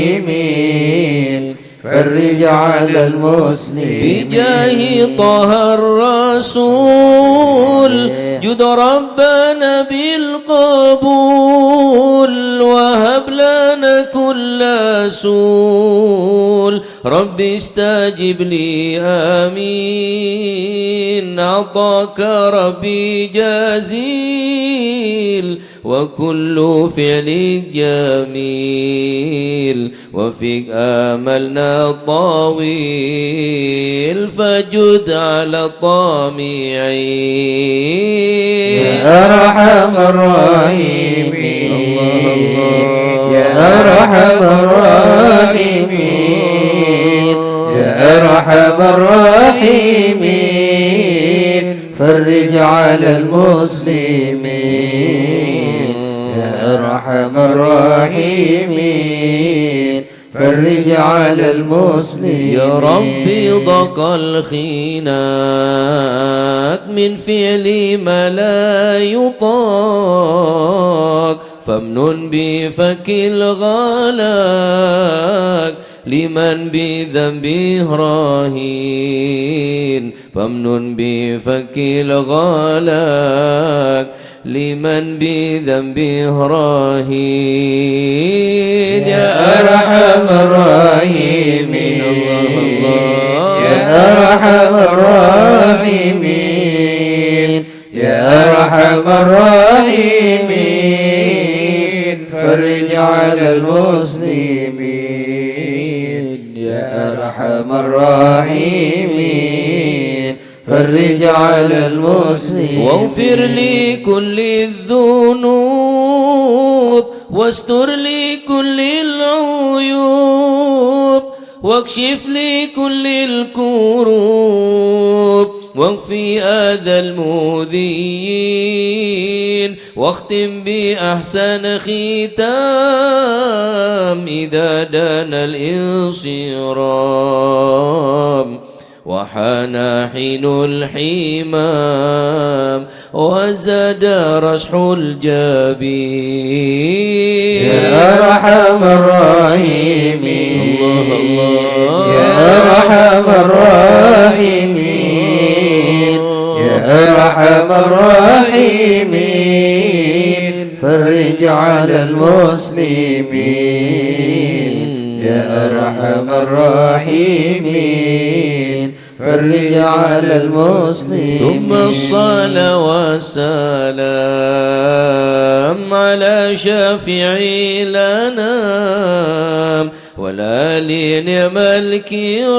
الراحمين فرج على المسلمين بجاه طه الرسول جد ربنا بالقبول وهب لنا كل سول رب استجب لي آمين أعطاك ربي جزيل وكل فعل جميل وفيك آملنا الطويل فجد على الطامعين يا أرحم الراحمين يا أرحم الراحمين أرحم الراحمين فرج على المسلمين يا أرحم الراحمين فرج على المسلمين يا ربي ضاق الخيناك من فعل ما لا يطاق فامنن بفك الغلاك لمن بذنبه راهين فامنن بفك الغلاك لمن بذنبه راهين يا أرحم الراحمين يا أرحم الراحمين يا أرحم الراحمين فرج على المسلمين يا أرحم الراحمين فرج على المسلمين واغفر لي كل الذنوب واستر لي كل العيوب واكشف لي كل الكروب واغفي أذى المؤذين واختم بأحسن ختام إذا دان الانصرام وحان حين الحمام وزاد رشح الجبين يا أرحم الراحمين يا أرحم الراحمين يا أرحم الراحمين فرج على المسلمين يا أرحم الراحمين فرج على المسلمين ثم الصلاة والسلام على شافعي الأنام والآل نعم الكرام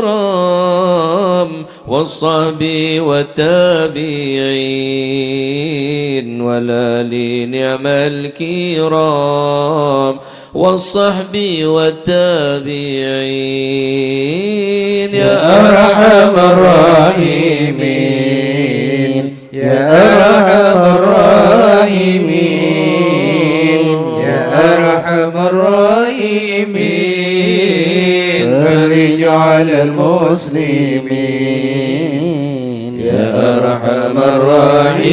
والصحب والتابعين والآل نعم الكرام والصحب والتابعين يا أرحم الراحمين يا أرحم الراحمين يا أرحم الراحمين فرج على المسلمين يا أرحم الراحمين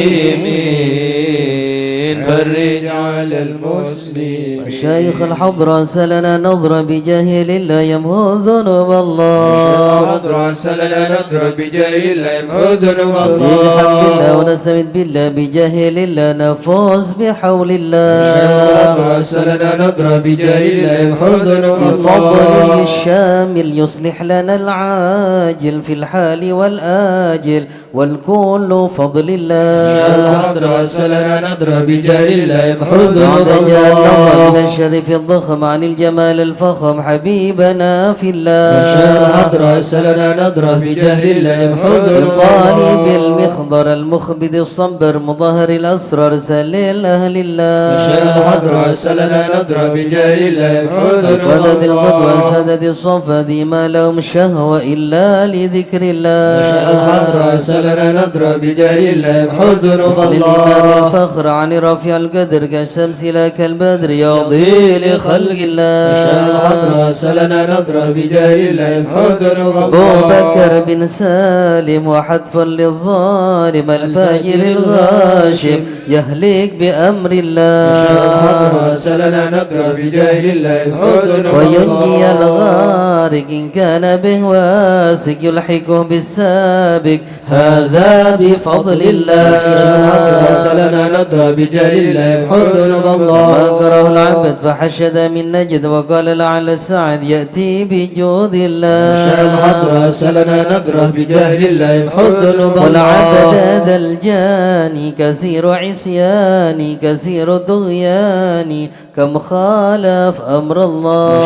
فرج على المسلمين مشايخ الحضرة سلنا نظرة بجاهل الله يمهو ذنوب الله حضرة سلنا نظرة بجاهل الله يمهو ذنوب بحمد الله ونستمد بالله بجاهل الله نفوز بحول الله حضرة سلنا نظرة بجاهل الله يمهو ذنوب بفضله الله الشامل يصلح لنا العاجل في الحال والآجل والكل فضل الله حضرة سلنا نظرة بجاهل الله يمهو ذنوب بعد جاء الله من الشرف الضخم عن الجمال الفخم حبيبنا في الله حضرة سلنا نظرة بجاهل الله يمحو ذنوب القالب المخضر المخبد الصبر مظهر الأسرار سليل أهل الله حضرة سلنا نظرة بجاهل الله يمحو ولد ذنوب القدوة سدد الصفا ذي ما لهم شهوة إلا لذكر الله حضرة سلنا نظرة بجاهل الله يمحو ذنوب مثل الإمام الله الفخر عن رفيع القدر كالشمس لا كالبدر يضي لخلق الله حضرة سلنا نظرة بجاهل الله يمحو ذنوب أبو الله بكر بن سالم وحتف للظالم الفاجر الغاشم يهلك بأمر الله حضرة سلنا نظرة بجاهل الله يمحو ذنوب وينجي الغارق إن كان به واسق يلحقه بالسابق هذا بفضل الله حضرة سلنا نظرة بجاهل الله يمحو ذنوب الله أثره العبد فحشد من نجد وقال لعل السعد يأتي بجود الله حضرة سلنا نظرة بجاهل الله يمحو ذنوب الله والعبد ذا الجاني كثير عصياني كثير طغياني كم خالف أمر الله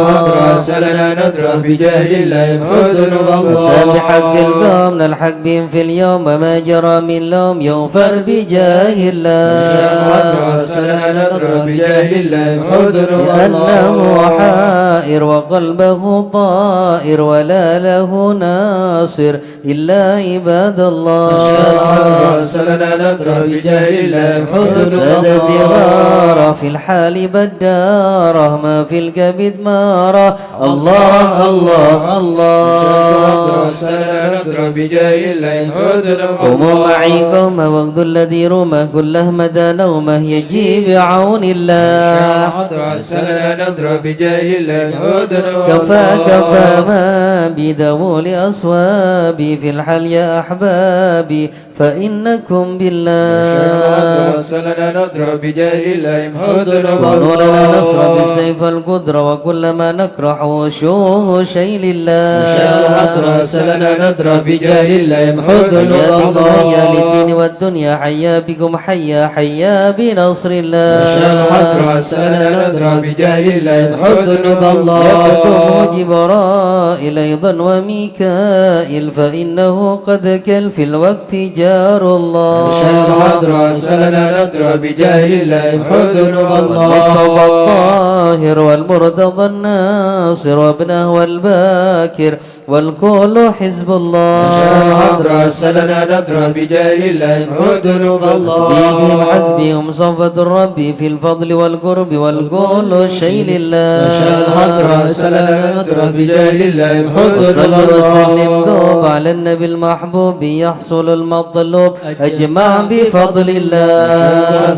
حضرة سلنا نظرة بجاهل الله يمحو ذنوب الله سابحك القوم نلحق بهم في اليوم وما جرى من لوم يغفر بجاه الله حضرة سلنا نظرة بجاهل الله حزن لأنه حائر وقلبه طائر ولا له ناصر إلا عباد الله. سلنا ندر بجاه الله حزن سادت غارة في الحال بدارة ما في الكبد مارة. الله الله الله. سلنا ندر بجاه الله حزن قوموا معي قوم وقت الذي رمى كله مدى نومه يجي بعون الله. سلنا ندر بجاه الله حزن كفى كفى ما بدول أصوابي في الحل يا أحبابي فإنكم بالله. سلنا ندر بجاه الله حزن ونولنا نصر بالسيف القدرة وكل ما نكره وشوه شيء لله. سلنا ندر بجاه الله حزن حيا للدين والدنيا حيا بكم حيا حيا بنصر الله. سلنا ندر بجاه الله حزن يكتب جبرائيل أيضا وميكائيل فإنه قد كل في الوقت جار الله. سلنا ندر بجاه الله حزن المصطفى الطاهر والمرتضى الناصر وابنه والباكر والكل حزب الله. سلنا ندر بجاه الله حزن حسبيهم حسبهم صفة الرب في الفضل والقرب والكل شيء لله. سلنا ندر بجاه الله حزن صل وسلم دوب على النبي المحبوب يحصل المطلوب أجمع بفضل الله.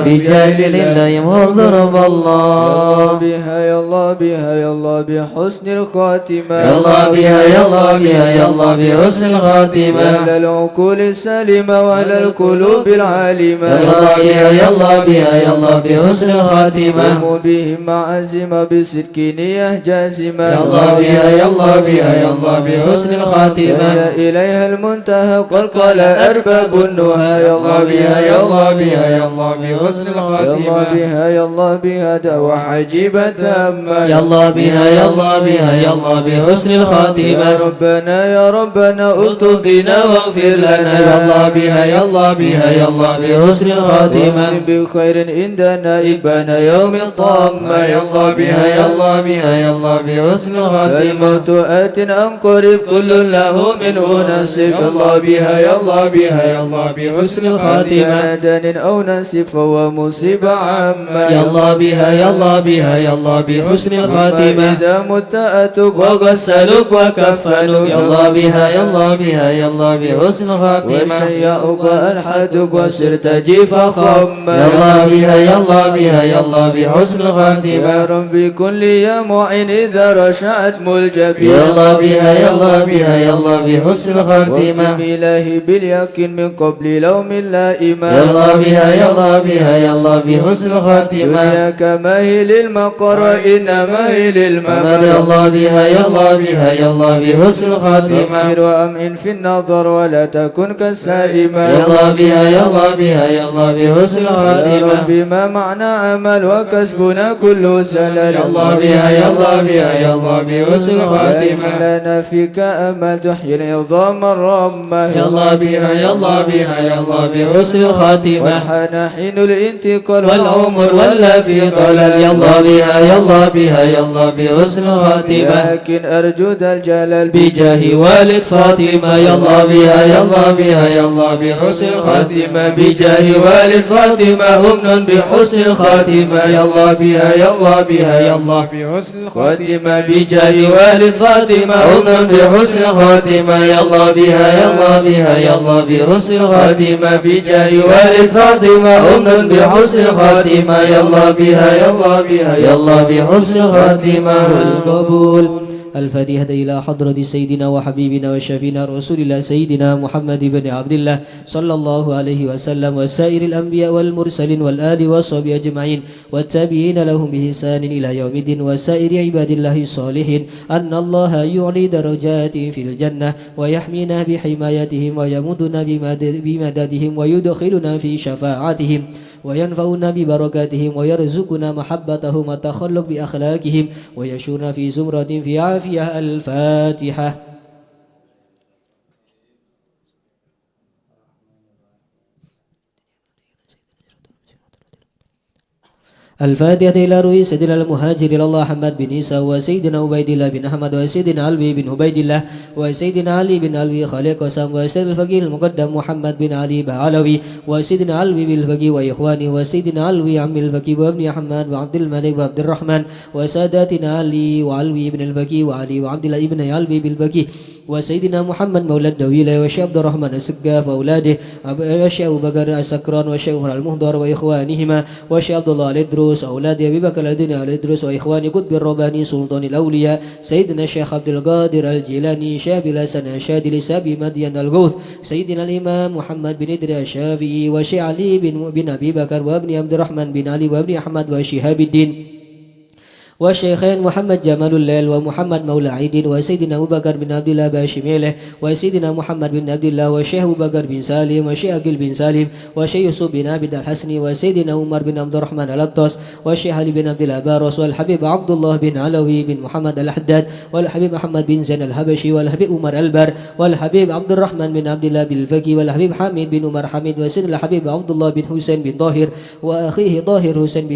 بجاه الله يمهضرب الله. بها يا الله بها يا الله بحسن الخاتمة يا الله بها يا الله بها يا الله بحسن الخاتمة. على العقول السالمة وعلى القلوب العالمة يا الله بها يا الله بها يا الله بحسن الخاتمة. قوموا بهم معازم بصدق نية جازمة يا الله بها يا الله بها يا الله بحسن الخاتمة. يا إليها المنتهى قد قال أرباب النهى يا الله بها يا الله بها يا الله بحسن الخاتمة. يا الله بها يا الله بها دعوة عجيبة تامة يا الله بها يا الله بها يا الله بحسن الخاتمة. يا ربنا يا ربنا ألطف بنا واغفر لنا يا الله بها يا الله بها يا الله بحسن الخاتمة. بخير عندنا إبانا يوم الطامة يا الله بها يا الله بها يا الله بحسن الخاتمة. الموت آت أم قريب كل له منه نصيب يا الله بها يا الله بها يا الله بحسن الخاتمة. دان أو نسف ومصيبة عامة يا الله بها يا الله بها يا الله بحسن الخاتمة. إذا مت أتوك وغسلوك وكفنوك يا الله بها يا الله بها يا الله بحسن الخاتمة. وشيعوك وألحدوك وصرت جيف خما يا الله بها يا الله بها يا الله بحسن الخاتمة. يا ربي كن لي يا معين إذا رشعت ملجبي يا الله بها يا الله بها يا الله بحسن الخاتمة. واكتب إلهي باليقين من قبل لوم اللائمة يا الله بها يا الله بها يا الله بحسن الخاتمة. دنياك ما هي للمقر إنما هي للممر يا الله بها يا الله بها يا الله بحسن الخاتمة. فكر وأمن في النظر ولا تكن كالسائمة يا الله بها يا الله بها يا الله بحسن يا الخاتمة. ربي ما معنى عمل وكسبنا كل زلل يا الله بها يا الله بها يا الله بحسن لكن الخاتمة. لنا فيك أمل تحيي العظام الرمة يا الله بها يا الله بها يا الله بحسن الخاتمة. وحان حين الانتقال والعمر ولا في ضلال. يا الله بها يا الله بها يا الله بحسن الخاتمة. لكن أرجو ذا الجلال بجاه والد فاطمة. يا الله بها يا الله بها يا الله بحسن الخاتمة. بجاه والد فاطمة أمن بحسن الخاتمة. يا الله بها يا الله بها يا الله بحسن الخاتمة. بجاه والد فاطمة أمن بحسن الخاتمة. يا الله بها يا الله بها يا الله بحسن الخاتمة. بجاه والد فاطمة أمن بحسن الخاتمة. يا الله بها يا الله بها يا الله بحسن الخاتمة. والقبول. الفاتحة إلى حضرة سيدنا وحبيبنا وشفينا رسول الله سيدنا محمد بن عبد الله صلى الله عليه وسلم وسائر الأنبياء والمرسلين والآل والصحبه أجمعين والتابعين لهم بإحسان إلى يوم الدين وسائر عباد الله الصالحين أن الله يعلي درجاتهم في الجنة ويحمينا بحمايتهم ويمدنا بمددهم ويدخلنا في شفاعتهم وينفعنا ببركاتهم ويرزقنا محبتهم والتخلق بأخلاقهم ويشورنا في زمرة في عافية. الفاتحة. الفاتحة إلى روح سيدنا المهاجر إلى الله محمد بن عيسى وسيدنا عبيد الله بن أحمد وسيدنا علي بن عبيد الله وسيدنا علي بن علوي خالق قسم وسيدنا الفقيه المقدم محمد بن علي بعلوي وسيدنا علوي بالفقيه وإخواني وسيدنا علوي عم الفقيه وابن أحمد وعبد الملك وعبد الرحمن وساداتنا علي وعلوي بن الفقيه وعلي وعبد الله بن علوي بالفقيه وسيدنا محمد مولى الدويلة وشيخ عبد الرحمن السقاف وأولاده وشيخ أبو بكر السكران وشيخ عمر المهدر وإخوانهما وشيخ عبد الله الإدروس أولاد أبي بكر الذين الإدروس وإخوان قطب الرباني سلطان الأولياء سيدنا الشيخ عبد القادر الجيلاني شاب الحسن الشاذلي سابي مدين الغوث سيدنا الإمام محمد بن إدريس الشافعي وشيخ علي بن أبي بكر وابن عبد الرحمن بن علي وابن أحمد وشهاب الدين والشيخين محمد جمال الليل ومحمد مولى عيد وسيدنا أبو بكر بن عبد الله باشميله وسيدنا محمد بن عبد الله والشيخ أبو بكر بن سالم والشيخ أقيل بن سالم والشيخ يوسف بن عبد الحسني وسيدنا عمر بن عبد الرحمن الأطاس والشيخ علي بن عبد الأبارس والحبيب عبد الله بن علوي بن محمد الحداد والحبيب محمد بن زين الحبشي والحبيب عمر البر والحبيب عبد الرحمن بن عبد الله بالفقي والحبيب حميد بن عمر حميد وسيدنا الحبيب عبد الله بن حسين بن طاهر وأخيه طاهر حسين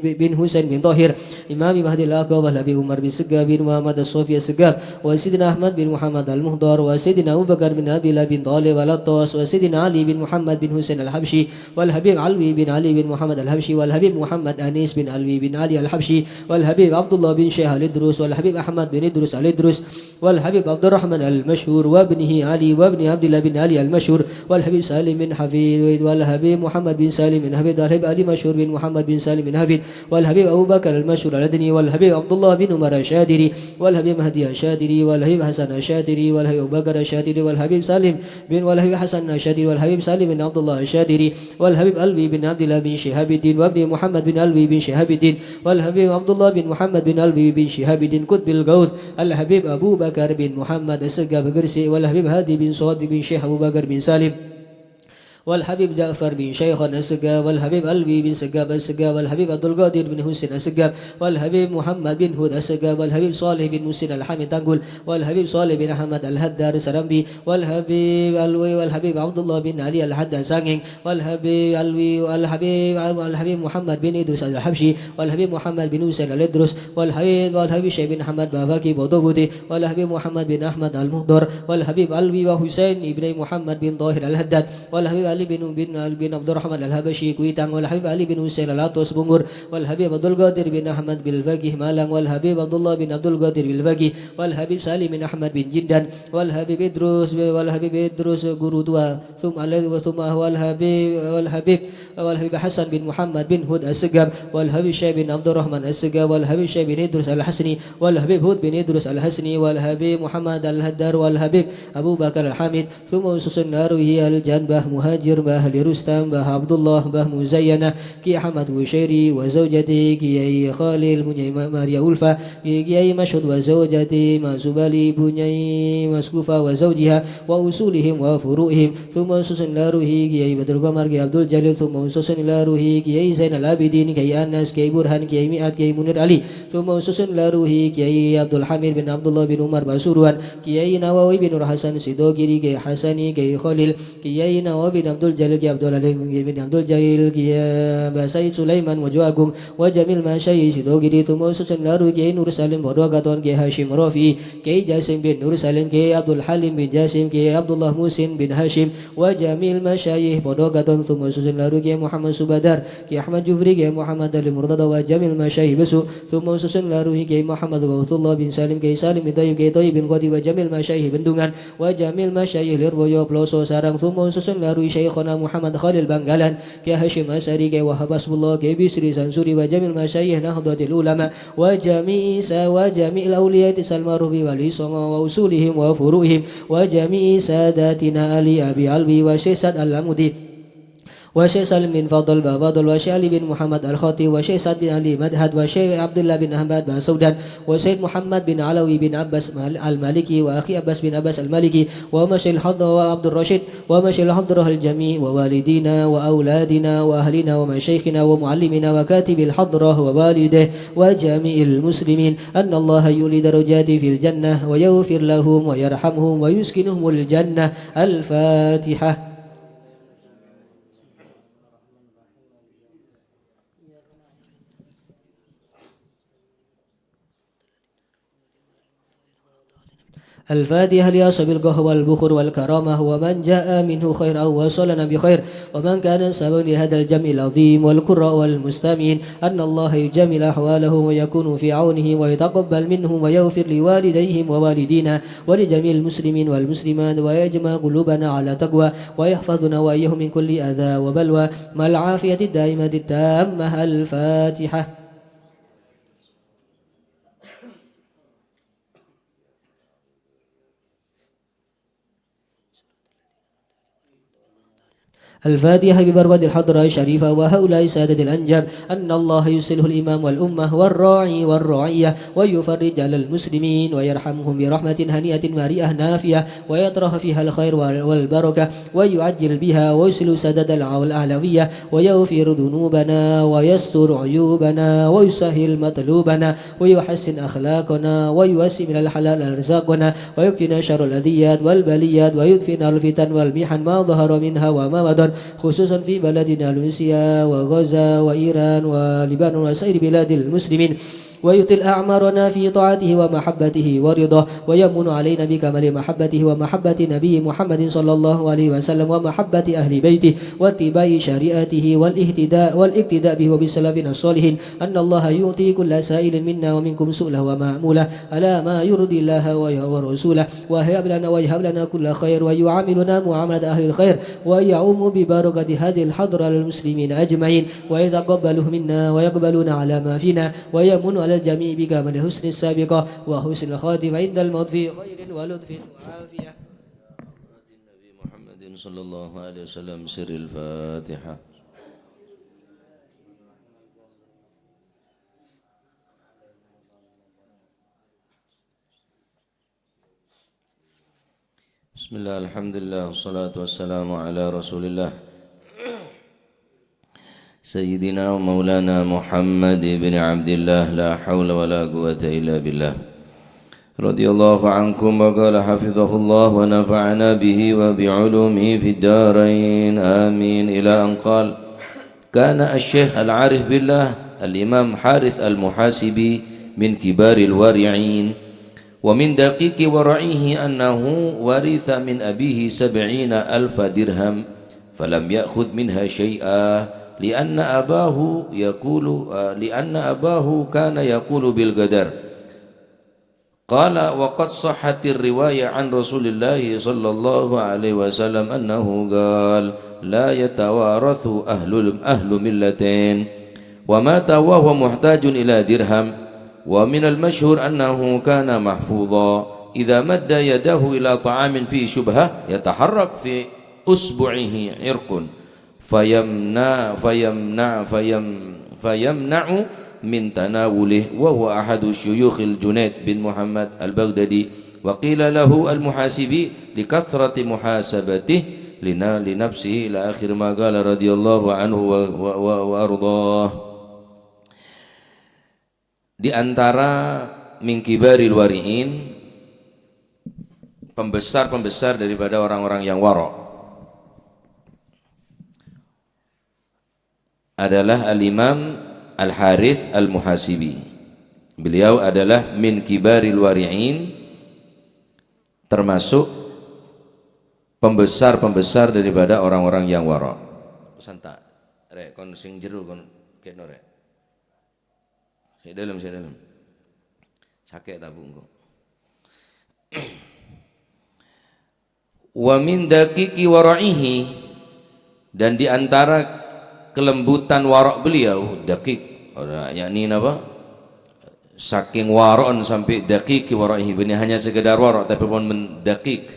بن حسين بن طاهر إمام مهدي الأقوى والحبيب عمر بن سقاف بن محمد الصوفي السقاف وسيدنا أحمد بن محمد المهدر وسيدنا أبو بكر بن أبي الله بن طالب الأطاس وسيدنا علي بن محمد بن حسين الحبشي والحبيب علوي بن علي بن محمد الحبشي والحبيب محمد أنيس بن علوي بن علي الحبشي والحبيب عبد الله بن شيخ الإدروس والحبيب أحمد بن إدروس الإدروس والحبيب عبد الرحمن المشهور وابنه علي وابن عبد الله بن علي المشهور والحبيب سالم بن حفيد والحبيب محمد بن سالم بن حفيد والحبيب علي مشهور بن محمد بن سالم بن حفيد والحبيب أبو بكر المشهور الأدني والحبيب عبد الله بن عمر الشادري والحبيب مهدي الشادري والحبيب حسن الشادري والحبيب أبو بكر الشادري والحبيب سالم بن والحبيب حسن الشادري والحبيب سالم بن عبد الله الشادري والحبيب علوي بن عبد الله بن شهاب الدين وابن محمد بن علوي بن شهاب الدين والحبيب عبد الله بن محمد بن علوي بن شهاب الدين قطب الغوث الحبيب أبو بكر بن محمد السقاف قرسي والحبيب هادي بن صاد بن شيخ أبو بكر بن سالم والحبيب جعفر بن شيخ السقاف والحبيب علوي بن سقاف السقاف والحبيب عبد القادر بن حسين السقاف والحبيب محمد بن هود السقاف والحبيب صالح بن مسين الحامد تنقل والحبيب صالح بن أحمد الهدار سرمبي والحبيب علوي والحبيب عبد الله بن علي الحداد سانغين والحبيب علوي والحبيب محمد بن إدريس الحبشي والحبيب محمد بن حسين الإدرس والحبيب شيخ بن محمد بافاكي بودوبودي والحبيب محمد بن أحمد المهدر والحبيب علوي وحسين بن محمد بن طاهر الهداد والحبيب علي بن عبد الرحمن الحبشي كويتان والحبيب علي بن حسين الأطوس بنغور والحبيب عبد القادر بن أحمد بالفقيه مالان والحبيب عبد الله بن عبد القادر بالفقيه والحبيب سالم بن أحمد بن جدان والحبيب إدروس قرودوا ثم والحبيب حسن بن محمد بن هود السقاف والحبيب شيخ بن عبد الرحمن السقاف والحبيب شيخ بن إدريس الحسني والحبيب هود بن إدريس الحسني والحبيب محمد الهدار والحبيب أبو بكر الحامد ثم وسوس الناروي الجنبه مهاجر باه لرستم باه عبد الله باه مزينة كي أحمد وشيري وزوجتي كي خالل بني ماريا ألفا كي مشهد وزوجتي ماسوبالي بني مسكوفة وزوجها وأصولهم وفروعهم ثم وسوس الناروي كي بدر قمر كي عبد الجليل ثم وسوس الناروي كي زين العابدين كي أنس كي برهان كي مئات كي منير علي ثم وسوس الناروي كي عبد الحميد بن عبد الله بن عمر باسوروان كي نواوي بن حسن سيدوغيري كي حسني كي خليل كي نواوي بن عبد الجليل كي عبد العليم بن عبد الجليل كي بسيد سليمان وجواغون وجميل ماشي سيدوغيري ثم وسوس الناروي كي نور سالم بودوغاتون كي هاشم رافي كي جاسم بن نور سالم كي عبد الحليم بن جاسم كي عبد الله موسين بن هاشم وجميل مشايخ بودوغاتون ثم وسوس الناروي كي محمد سبادار كي أحمد جفري كي محمد المرتضى وجميل مشايخ بسو ثم وسوس الناروي كي محمد غوث الله بن سالم كي سالم بن طيب كي طيب بن قدي وجميل مشايخ بندungan وجميل مشايخ لربويو بلوسو سارang ثم وسوس الناروي شيخنا محمد خالد بنغالان كي هاشم أسري كي وهب حسب الله كي بسري سنسوري وجميل مشايخ نهضة العلماء وجميع الأولياء سلمى ربي وليصنع وأصولهم وفروعهم وجميع ساداتنا علي أبي علوي وشيخ سعد العمودي وشيخ سالم بن فضل بفضل وشيخ علي بن محمد الخطي وشيخ سعد بن علي مدهد وشيخ عبد الله بن أحمد بن سودان وسيد محمد بن علوي بن عباس المالكي وأخي عباس بن عباس المالكي ومشي الحضر وعبد الرشيد ومشي الحضر الجميع ووالدينا وأولادنا وأهلنا ومشايخنا ومعلمنا وكاتب الحضرة ووالده وجميع المسلمين أن الله يولي درجات في الجنة ويغفر لهم ويرحمهم ويسكنهم الجنة. الفاتحة. الفاتحة لأصحاب القهوة والبخور والكرامة ومن جاء منه خير أو وصلنا بخير ومن كان سببا لهذا الجمع العظيم والقراء والمستمعين أن الله يجمل أحوالهم ويكون في عونهم ويتقبل منهم ويغفر لوالديهم ووالدينا ولجميع المسلمين والمسلمات ويجمع قلوبنا على تقوى ويحفظنا وإياهم من كل أذى وبلوى مع العافية الدائمة التامة. الفاتحة. الفاتحة ببركة الحضرة الشريفة وهؤلاء السادة الأنجاب أن الله يصلح الإمام والأمة والراعي والرعية ويفرج على المسلمين ويرحمهم برحمة هنيئة مريئة نافية ويطرح فيها الخير والبركة ويعجل بها ويصل سدد الأعلوية ويغفر ذنوبنا ويستر عيوبنا ويسهل مطلوبنا ويحسن أخلاقنا ويوسع من الحلال رزاقنا ويكفينا شر الأذيات والبليات ويدفنا الفتن والمحن ما ظهر منها وما بطن خصوصا في بلدنا روسيا وغزة وإيران ولبنان وسائر بلاد المسلمين ويطل أعمارنا في طاعته ومحبته ورضاه ويمن علينا بكمال محبته ومحبة نبي محمد صلى الله عليه وسلم ومحبة أهل بيته واتباع شريعته والاقتداء به وبسلفنا الصالحين أن الله يعطي كل سائل منا ومنكم سؤله ومأموله على ما يرضي الله ورسوله ويهب لنا كل خير ويعاملنا معاملة أهل الخير ويعوم ببركة هذه الحضرة للمسلمين أجمعين ويتقبله منا ويقبلنا على ما فينا ويمن على الجميع بكمال حسن السابقة وحسن الخاتمة عند الموت في خير ولطف وعافية. النبي محمد صلى الله عليه وسلم سر الفاتحة. بسم الله الحمد لله والصلاة والسلام على رسول الله سيدنا ومولانا محمد بن عبد الله لا حول ولا قوة إلا بالله رضي الله عنكم وقال حفظه الله ونفعنا به وبعلومه في الدارين آمين إلى أن قال كان الشيخ العارف بالله الإمام حارث المحاسبي من كبار الورعين ومن دقيق ورعيه أنه ورث من أبيه 70,000 درهم فلم يأخذ منها شيئا لأن أباه كان يقول بالقدر. قال وقد صحت الرواية عن رسول الله صلى الله عليه وسلم أنه قال لا يتوارث أهل ملتين ومات وهو محتاج إلى درهم. ومن المشهور أنه كان محفوظا إذا مد يده إلى طعام فيه شبهة يتحرك في أصبعه عرق فيمنع من تناوله وهو أحد الشيوخ الجنيد بن محمد البغدادي وقيل له المحاسبي لكثرة محاسبته لنفسه إلى آخر ما قال رضي الله عنه وأرضاه. Di antara min kibaril wari'in pembesar-pembesar daripada orang-orang yang wara' adalah Al-Imam Al-Harith Al-Muhasibi. Beliau adalah min kibaril wari'in, termasuk pembesar-pembesar daripada orang-orang yang wara'. Santai rek kon sing jero kon kene rek. Saya dalam sakit tak bungku. Wa min daqiqi wara'ihi, dan di antara kelembutan warak beliau daqiq, yakni apa? Saking waron sampai daqiqi wara'ihi, bukan hanya sekedar warak tapi pun mendaqiq.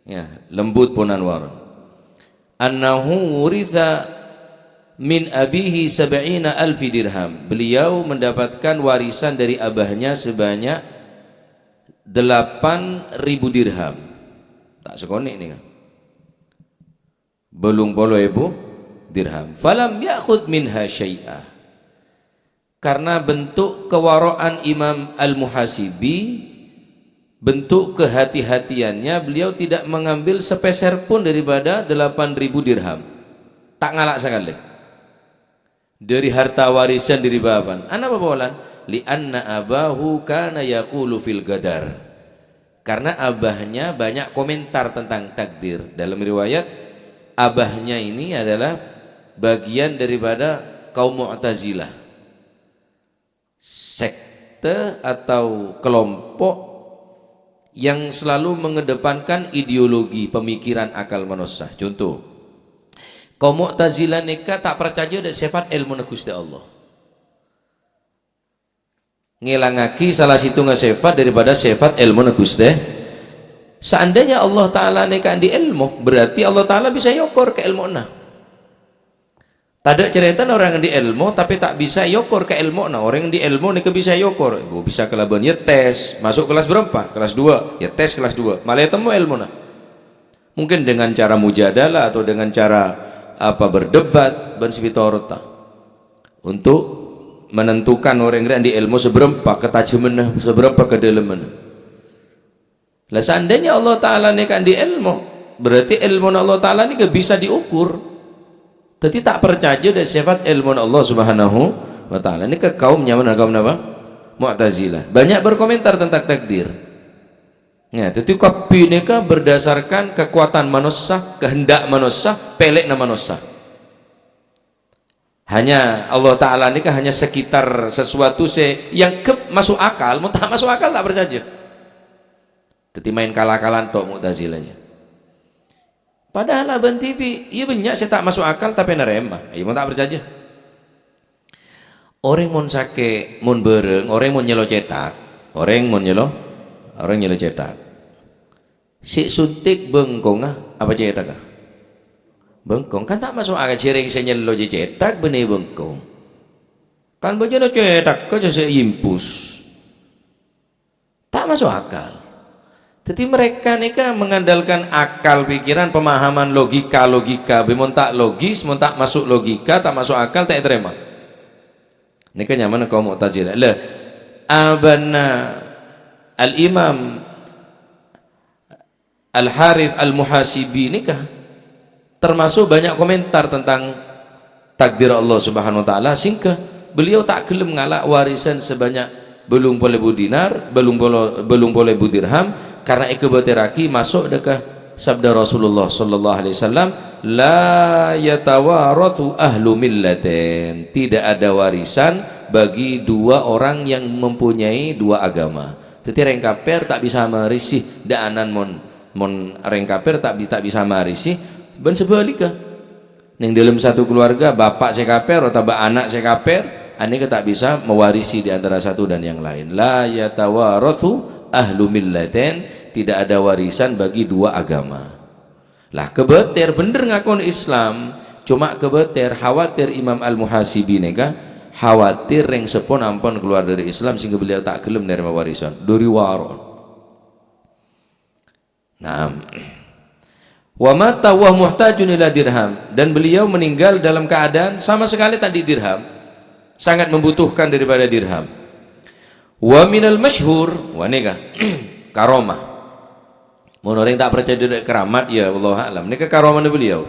Ya, lembut punan waron. Annahu wuritha min abihi 70,000 dirham. Beliau mendapatkan warisan dari abahnya sebanyak 8.000 dirham. Tak sekonek ni kan. Belum polo ibu dirham. Falam ya'khudh minha syai'ah. Karena bentuk kewaraan Imam Al-Muhasibi, bentuk kehati-hatiannya, beliau tidak mengambil sepeser pun daripada 8.000 dirham. Tak ngalak sekali dari harta warisan dari baban. Ana bawalan li anna abahu kana yaqulu fil gadar, Karena abahnya banyak komentar tentang takdir. Dalam riwayat abahnya ini adalah bagian daripada kaum Mu'tazilah, sekte atau kelompok yang selalu mengedepankan ideologi pemikiran akal manusia. Contoh, kaum Mu'tazilah mereka tak percaya ada sifat ilmu Gusti Allah, ngilangaki salah situ sifat daripada sifat ilmu Gusti. Seandainya Allah Ta'ala nekan di ilmu, berarti Allah Ta'ala bisa yokor ke ilmu nah. Tada cerita orang yang di ilmu tapi tak bisa yokor ke ilmu nah. Orang yang di ilmu nika bisa yokor, gue bisa kelaban ya tes, masuk kelas berapa? Kelas 2, ya tes kelas 2, malah temu ilmu nah. Mungkin dengan cara mujadalah atau dengan cara berdebat ban sibitorota untuk menentukan orang yang di ilmu seberapa ketajaman, seberapa kedalaman. Lah seandainya Allah Ta'ala nekan di ilmu, berarti ilmu Allah Ta'ala ini bisa diukur. Jadi tak percaya dari sifat ilmu Allah Subhanahu wa Ta'ala. Ini ke kaumnya mana, kaum apa? Mu'tazilah. Banyak berkomentar tentang takdir. Nah, itu kapi neka berdasarkan kekuatan manusia, kehendak manusia, pelekna manusia. Hanya Allah Ta'ala ini hanya sekitar sesuatu yang masuk akal, mau tak masuk akal tak percaya. Jadi main kalah-kalan tok Mu'tazilahnya. Padahal abang TV, iya banyak saya tak masuk akal tapi nerema. Iya mau tak percaya. Orang mau sake, mau bereng, orang mau nyelo cetak, orang nyelo cetak. Si suntik bengkong apa cetak? Bengkong kan tak masuk akal cireng saya nyelo cetak benih bengkong. Kan baju cetak kau jadi impus. Tak masuk akal. Jadi mereka nih kan mengandalkan akal, pikiran, pemahaman, logika. Bimon tak logis, mon tak masuk logika, tak masuk akal, tak terima. Ini kan nyaman kaum Mu'tazilah. Lah, abana al-Imam Al-Harith Al-Muhasibi ini kah termasuk banyak komentar tentang takdir Allah Subhanahu wa Ta'ala, sehingga beliau tak gelem ngalak warisan sebanyak belum boleh dinar, belum boleh dirham, karena ikebateraki masuk dekat sabda Rasulullah sallallahu alaihi wasallam, la yatawarathu ahlu millatin, tidak ada warisan bagi dua orang yang mempunyai dua agama. Jadi orang kafir tak bisa merisih daanan mon orang kafir tak bisa merisih, ben sebaliknya ning dalam satu keluarga bapak saya kafir atau anak saya kafir, ane tak bisa mewarisi di antara satu dan yang lain. La yatawarathu ahlu millatin, tidak ada warisan bagi dua agama. Lah kebeter bener ngakon Islam, cuma kebeter khawatir Imam Al-Muhasibi nega khawatir reng sepon ampun keluar dari Islam sehingga beliau tak gelem nerima warisan dari waron. Nah, wa mata wa muhtajun ila dirham, dan beliau meninggal dalam keadaan sama sekali tak di dirham, sangat membutuhkan daripada dirham. Wa minal masyhur, wa nega karomah. Mun orang tak percaya dengan keramat, ya Allah alam, ini ke karomah beliau.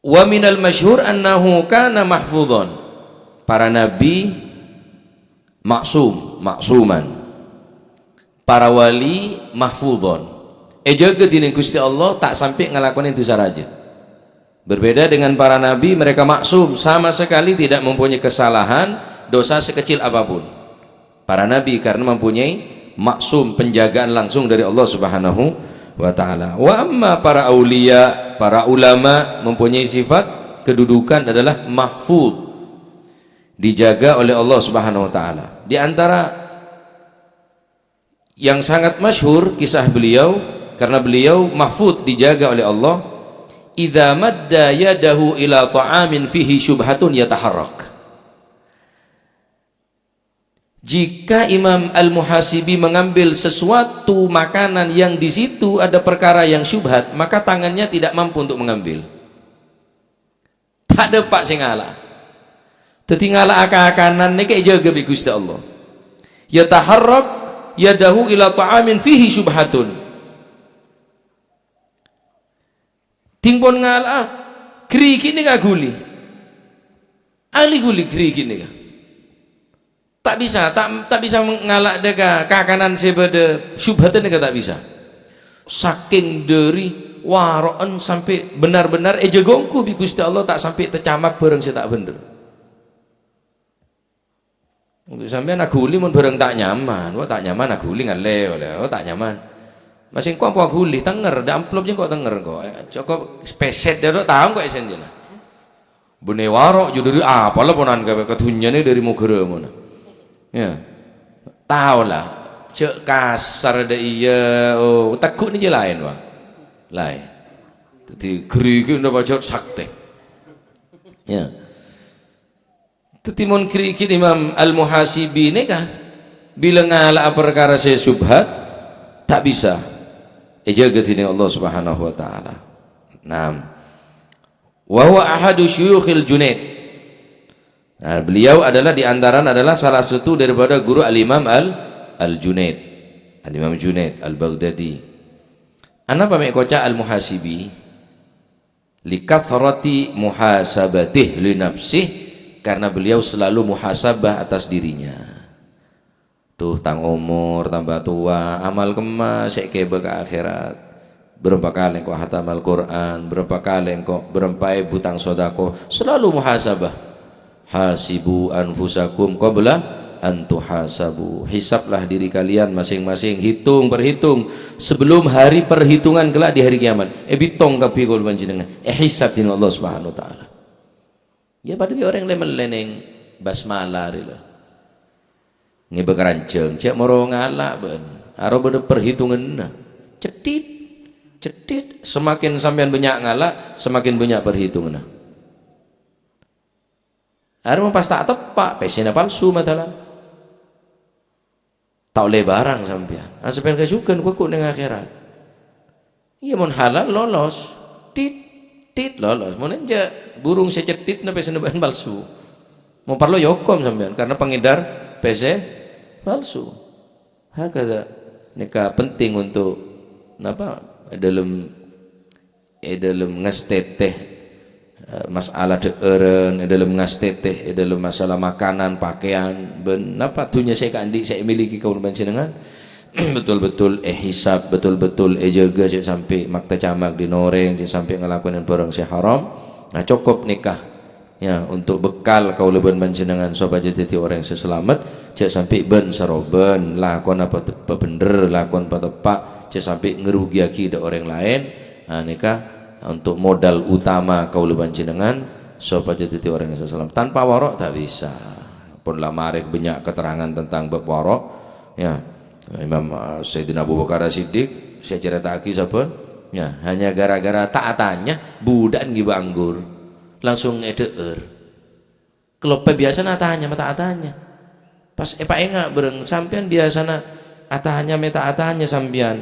Wa minal masyhur annahu kana mahfudhan, para nabi maksuman, para wali mahfudhan. Jaga dinin Gusti Allah tak sampai ngelakuin itu saja. Berbeda dengan para nabi, mereka maksum, sama sekali tidak mempunyai kesalahan, dosa sekecil apapun. Para nabi karena mempunyai maksum, penjagaan langsung dari Allah Subhanahu wa Ta'ala. Wa amma para aulia, para ulama mempunyai sifat kedudukan adalah mahfuz, dijaga oleh Allah Subhanahu wa Ta'ala. Di antara yang sangat masyhur kisah beliau, karena beliau mahfuz, dijaga oleh Allah, idza madda yadahu ila ta'amin fihi syubhatun yataharrak. Jika Imam Al-Muhasibi mengambil sesuatu makanan yang di situ ada perkara yang syubhat, maka tangannya tidak mampu untuk mengambil. Tak ada pak sing ngalah. Dadi ngalah akak-akanan nek jaga bi Gusti Allah. Ya taharrak yadahu ila ta'amin fihi syubhatun. Tingpon ngalah kriki nek guli. Ali guli kriki nek. Tak bisa, tak bisa mengalak deka kakanan sebeda syubhatan deka tak bisa. Saking dari waroan sampai benar-benar ejegongku bi Gusti Allah tak sampai tercamak bareng saya tak bener. Untuk sampai nak guli mun bareng tak nyaman, wah tak nyaman nak guli ngale oleh, oh tak nyaman. Masing kau apa guli tenger, da amplopnya kok tenger kok. Cukup speset dia tu tahu kok esen je lah. Bune warok juduri apalah ponan ketunyane dari mugere mana. Ya, tahu lah, cek kasar ada iya, oh takut ni je lain wah, lain. Jadi keriki udah baca sakte. Ya, tetimun keriki Imam Al-Muhasibi ni kah? Bila ngalah perkara saya subhat, tak bisa. Jaga tini Allah Subhanahu Wa Taala. Naam. Wa huwa ahadu syuyukhil Junaid. Nah, beliau adalah adalah salah satu daripada guru Al-Imam Al-Junaid. Al-Imam Junaid Al-Baghdadi. Ana pamek koca Al-Muhasibi likathrati muhasabatih li nafsih, karena beliau selalu muhasabah atas dirinya. Tuh tang umur tambah tua, amal kemas sek kebe ke akhirat. Berapa kali engkau hatam Al-Quran, berapa kali engkau berempai butang sodako, selalu muhasabah. Hasibu anfusakum qabla an tuhasabu. Hisablah diri kalian masing-masing, berhitung sebelum hari perhitungan kelak di hari kiamat. Bitong kapi kul panjenengan. Hisab din Allah Subhanahu wa taala. Ya pada orang leneng basmalah rila. Ngi bekeranceng cek moro ngalak ben. Aro bede perhitungan nah. Cetit semakin sampean banyak ngalak, semakin banyak perhitungan nah. Harus pas tak tepak, pesena palsu matalah. Tak oleh barang sampean. Sampean kesukan kukuk dengan akhirat. Iya mon halal lolos, tit lolos. Mon aja burung secetit na pesena ban palsu. Mau parlo yokom sampean karena pengedar pese palsu. Hakada nika penting untuk napa dalam ngesteteh masalah deeren dalam ngasteteh dalam masalah makanan pakaian ben napa dunya saya kandi saya miliki kaum panjenengan betul-betul hisab betul-betul jaga cek sampai makta camak dinoreng cek sampai ngelakuin barang saya haram. Nah cukup nikah ya untuk bekal kaum leban panjenengan supaya jadi orang yang selamat cek sampai ben saroben lakon apa bener lakon apa tepak cek sampai ngerugiaki da orang lain. Nah nikah untuk modal utama kaula panjenengan supaya jadi orang yang selamat. Tanpa warok tak bisa. Pun lah marif banyak keterangan tentang bab warok ya. Imam Sayyidina Abu Bakar Siddiq saya cerita lagi sahabat ya, hanya gara-gara taatannya budak ngiba anggur langsung edeer. Kalau biasa natanya mata atanya pas pak enggak bereng sampean biasa na atanya meta atanya sampean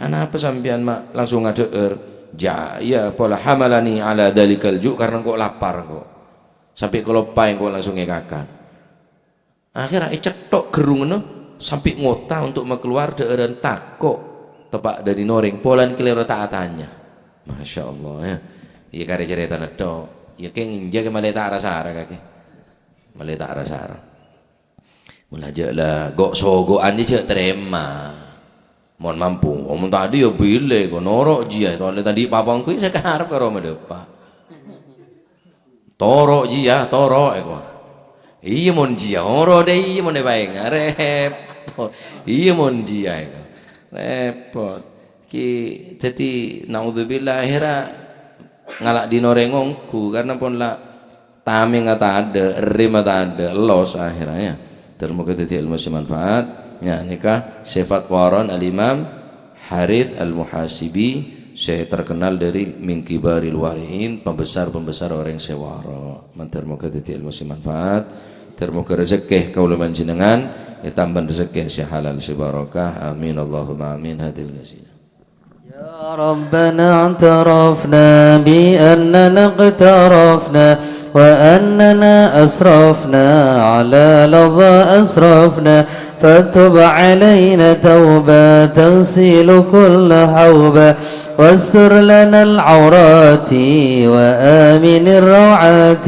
anak apa sampean mak langsung ngadeer. Ya pola hamalani ala dalikal ju, karena kok lapar kok sampai kalau paing kok langsung ngekakan akhirnya cetok gerung no sampai ngota untuk keluar daerah takok tepak dari noreng polan kelero taatannya. Masya Allah ya iya kare cerita neto ya kayak nginjak maleta arasara kake maleta arasara mulai aja lah gok sogoan aja terima mohon mampu, omong tadi ya bile, kau norok jia, tadi papangku saya karep karo medepa, torok jia, torok, iya mon jia, oro deh iya mon baik, repot, iya mon jia, repot, jadi naudzubillah akhirnya ngalak dinorengongku karena pun lah tameng tak ada, rim tak ada, los akhirnya, termoga jadi ilmu semanfaat. Ya nikah sifat waran Al-Imam Harith Al-Muhasibi, saya terkenal dari min kibaril warihin, pembesar-pembesar orang sewara. Termoga dadi ilmu manfaat, termoga rezeki kaula panjenengan tambah rezeki si halal si barakah. Amin Allahumma amin. Hadil qasidah. Ya Rabbana i'tarafna bi annana iqtarafna وأننا أسرفنا على لظى أسرفنا فتب علينا توبة تغسل كل حوبة واستر لنا العورات وآمن الروعات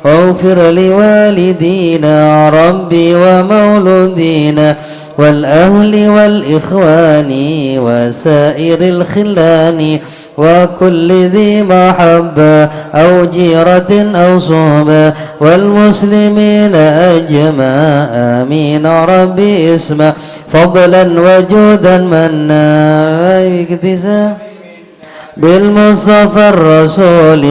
واغفر لوالدينا ربي ومولودينا والأهل والإخوان وسائر الخلان وكل ذي محبة أو جيرة أو صحبة والمسلمين أجمع آمين ربي اسمع فضلا وجودا منا باكتساب بالمصطفى الرسول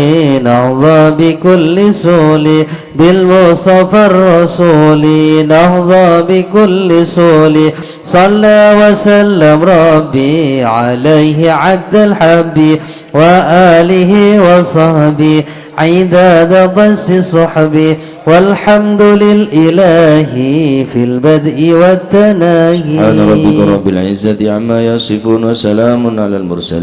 نهضى بكل سول بالمصطفى الرسول نهضى بكل سول صلى وسلم ربي عليه عد الحب وآله وصحبه عداد ضس صحبه والحمد للإله في البدء والتناهي سبحان ربك رب العزة عما يصفون وسلام على المرسلين